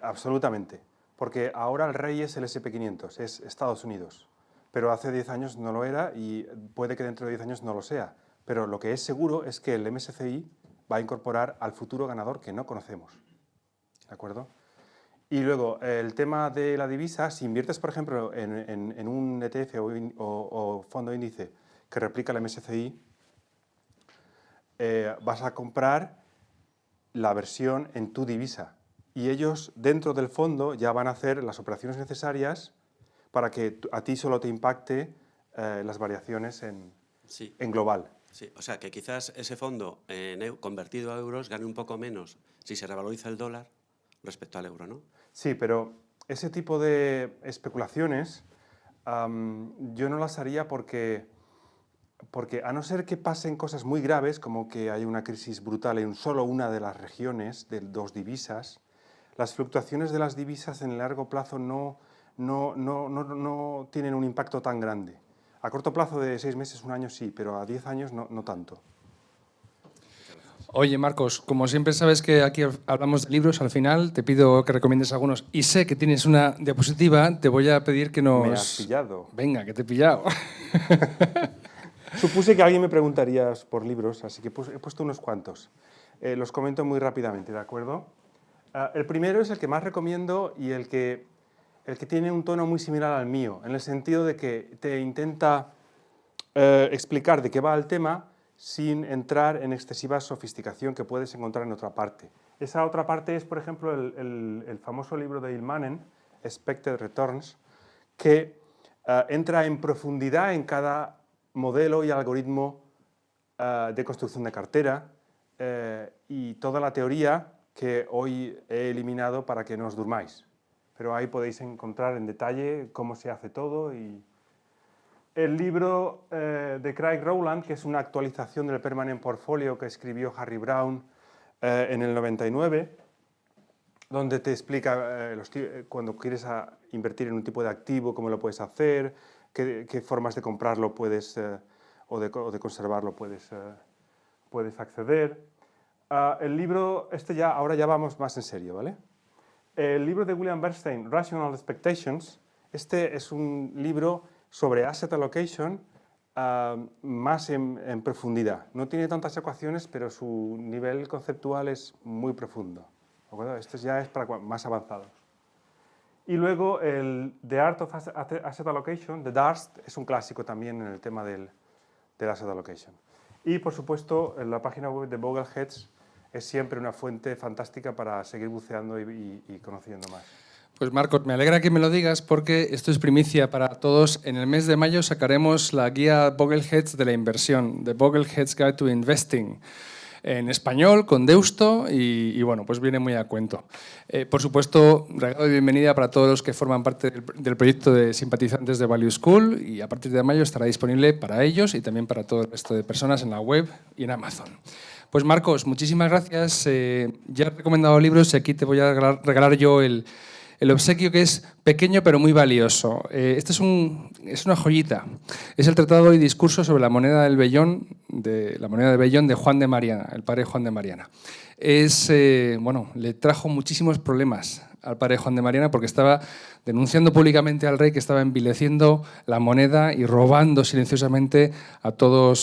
absolutamente. Porque ahora el rey es el SP500, es Estados Unidos. Pero hace 10 años no lo era y puede que dentro de 10 años no lo sea. Pero lo que es seguro es que el MSCI va a incorporar al futuro ganador que no conocemos. ¿De acuerdo? Y luego, el tema de la divisa, si inviertes, por ejemplo, en un ETF o fondo índice que replica el MSCI, vas a comprar la versión en tu divisa. Y ellos, dentro del fondo, ya van a hacer las operaciones necesarias para que a ti solo te impacte las variaciones en global. Sí, o sea, que quizás ese fondo convertido a euros gane un poco menos si se revaloriza el dólar respecto al euro, ¿no? Sí, pero ese tipo de especulaciones yo no las haría porque a no ser que pasen cosas muy graves, como que hay una crisis brutal en solo una de las regiones de dos divisas, las fluctuaciones de las divisas en el largo plazo no tienen un impacto tan grande. A corto plazo de 6 meses, un año sí, pero a 10 años no tanto. Oye, Marcos, como siempre sabes que aquí hablamos de libros, al final te pido que recomiendes algunos y sé que tienes una diapositiva, te voy a pedir que nos... Me has pillado. Venga, que te he pillado. Supuse que alguien me preguntaría por libros, así que he puesto unos cuantos. Los comento muy rápidamente, ¿de acuerdo? El primero es el que más recomiendo y el que tiene un tono muy similar al mío, en el sentido de que te intenta explicar de qué va el tema sin entrar en excesiva sofisticación que puedes encontrar en otra parte. Esa otra parte es, por ejemplo, el famoso libro de Ilmanen, Expected Returns, que entra en profundidad en cada modelo y algoritmo de construcción de cartera y toda la teoría que hoy he eliminado para que no os durmáis. Pero ahí podéis encontrar en detalle cómo se hace todo. Y el libro de Craig Rowland, que es una actualización del Permanent Portfolio que escribió Harry Brown en el 99, donde te explica cuando quieres invertir en un tipo de activo, cómo lo puedes hacer, qué formas de comprarlo puedes, o de conservarlo puedes acceder. El libro, ahora ya vamos más en serio, ¿vale? El libro de William Bernstein, Rational Expectations, este es un libro sobre asset allocation más en profundidad. No tiene tantas ecuaciones, pero su nivel conceptual es muy profundo. ¿De acuerdo? Este ya es para más avanzados. Y luego el The Art of Asset Allocation, The DARST, es un clásico también en el tema del Asset Allocation. Y, por supuesto, la página web de Bogleheads es siempre una fuente fantástica para seguir buceando y conociendo más. Pues Marcos, me alegra que me lo digas porque esto es primicia para todos. En el mes de mayo sacaremos la guía Bogleheads de la inversión, The Bogleheads Guide to Investing, en español, con Deusto, y bueno, pues viene muy a cuento. Por supuesto, regalo de bienvenida para todos los que forman parte del proyecto de simpatizantes de Value School, y a partir de mayo estará disponible para ellos y también para todo el resto de personas en la web y en Amazon. Pues Marcos, muchísimas gracias. Ya he recomendado libros y aquí te voy a regalar yo el obsequio, que es pequeño pero muy valioso. Este es una joyita. Es el Tratado y Discurso sobre la moneda del vellón, de Juan de Mariana, el padre Juan de Mariana. Bueno, le trajo muchísimos problemas al padre Juan de Mariana porque estaba denunciando públicamente al rey que estaba envileciendo la moneda y robando silenciosamente a toda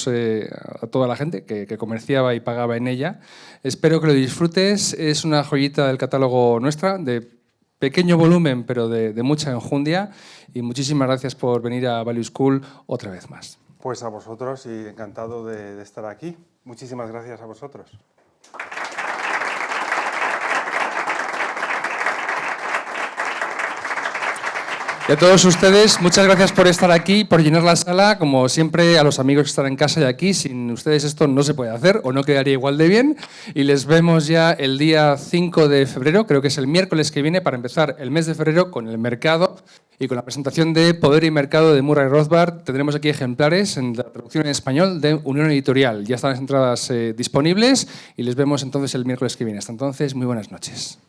la gente que comerciaba y pagaba en ella. Espero que lo disfrutes. Es una joyita del catálogo nuestra, de pequeño volumen, pero de mucha enjundia, y muchísimas gracias por venir a Value School otra vez más. Pues a vosotros, y encantado de estar aquí. Muchísimas gracias a vosotros. Y a todos ustedes, muchas gracias por estar aquí, por llenar la sala. Como siempre, a los amigos que están en casa y aquí, sin ustedes esto no se puede hacer o no quedaría igual de bien. Y les vemos ya el día 5 de febrero, creo que es el miércoles que viene, para empezar el mes de febrero con el mercado y con la presentación de Poder y Mercado de Murray Rothbard. Tendremos aquí ejemplares en la traducción en español de Unión Editorial. Ya están las entradas disponibles y les vemos entonces el miércoles que viene. Hasta entonces, muy buenas noches.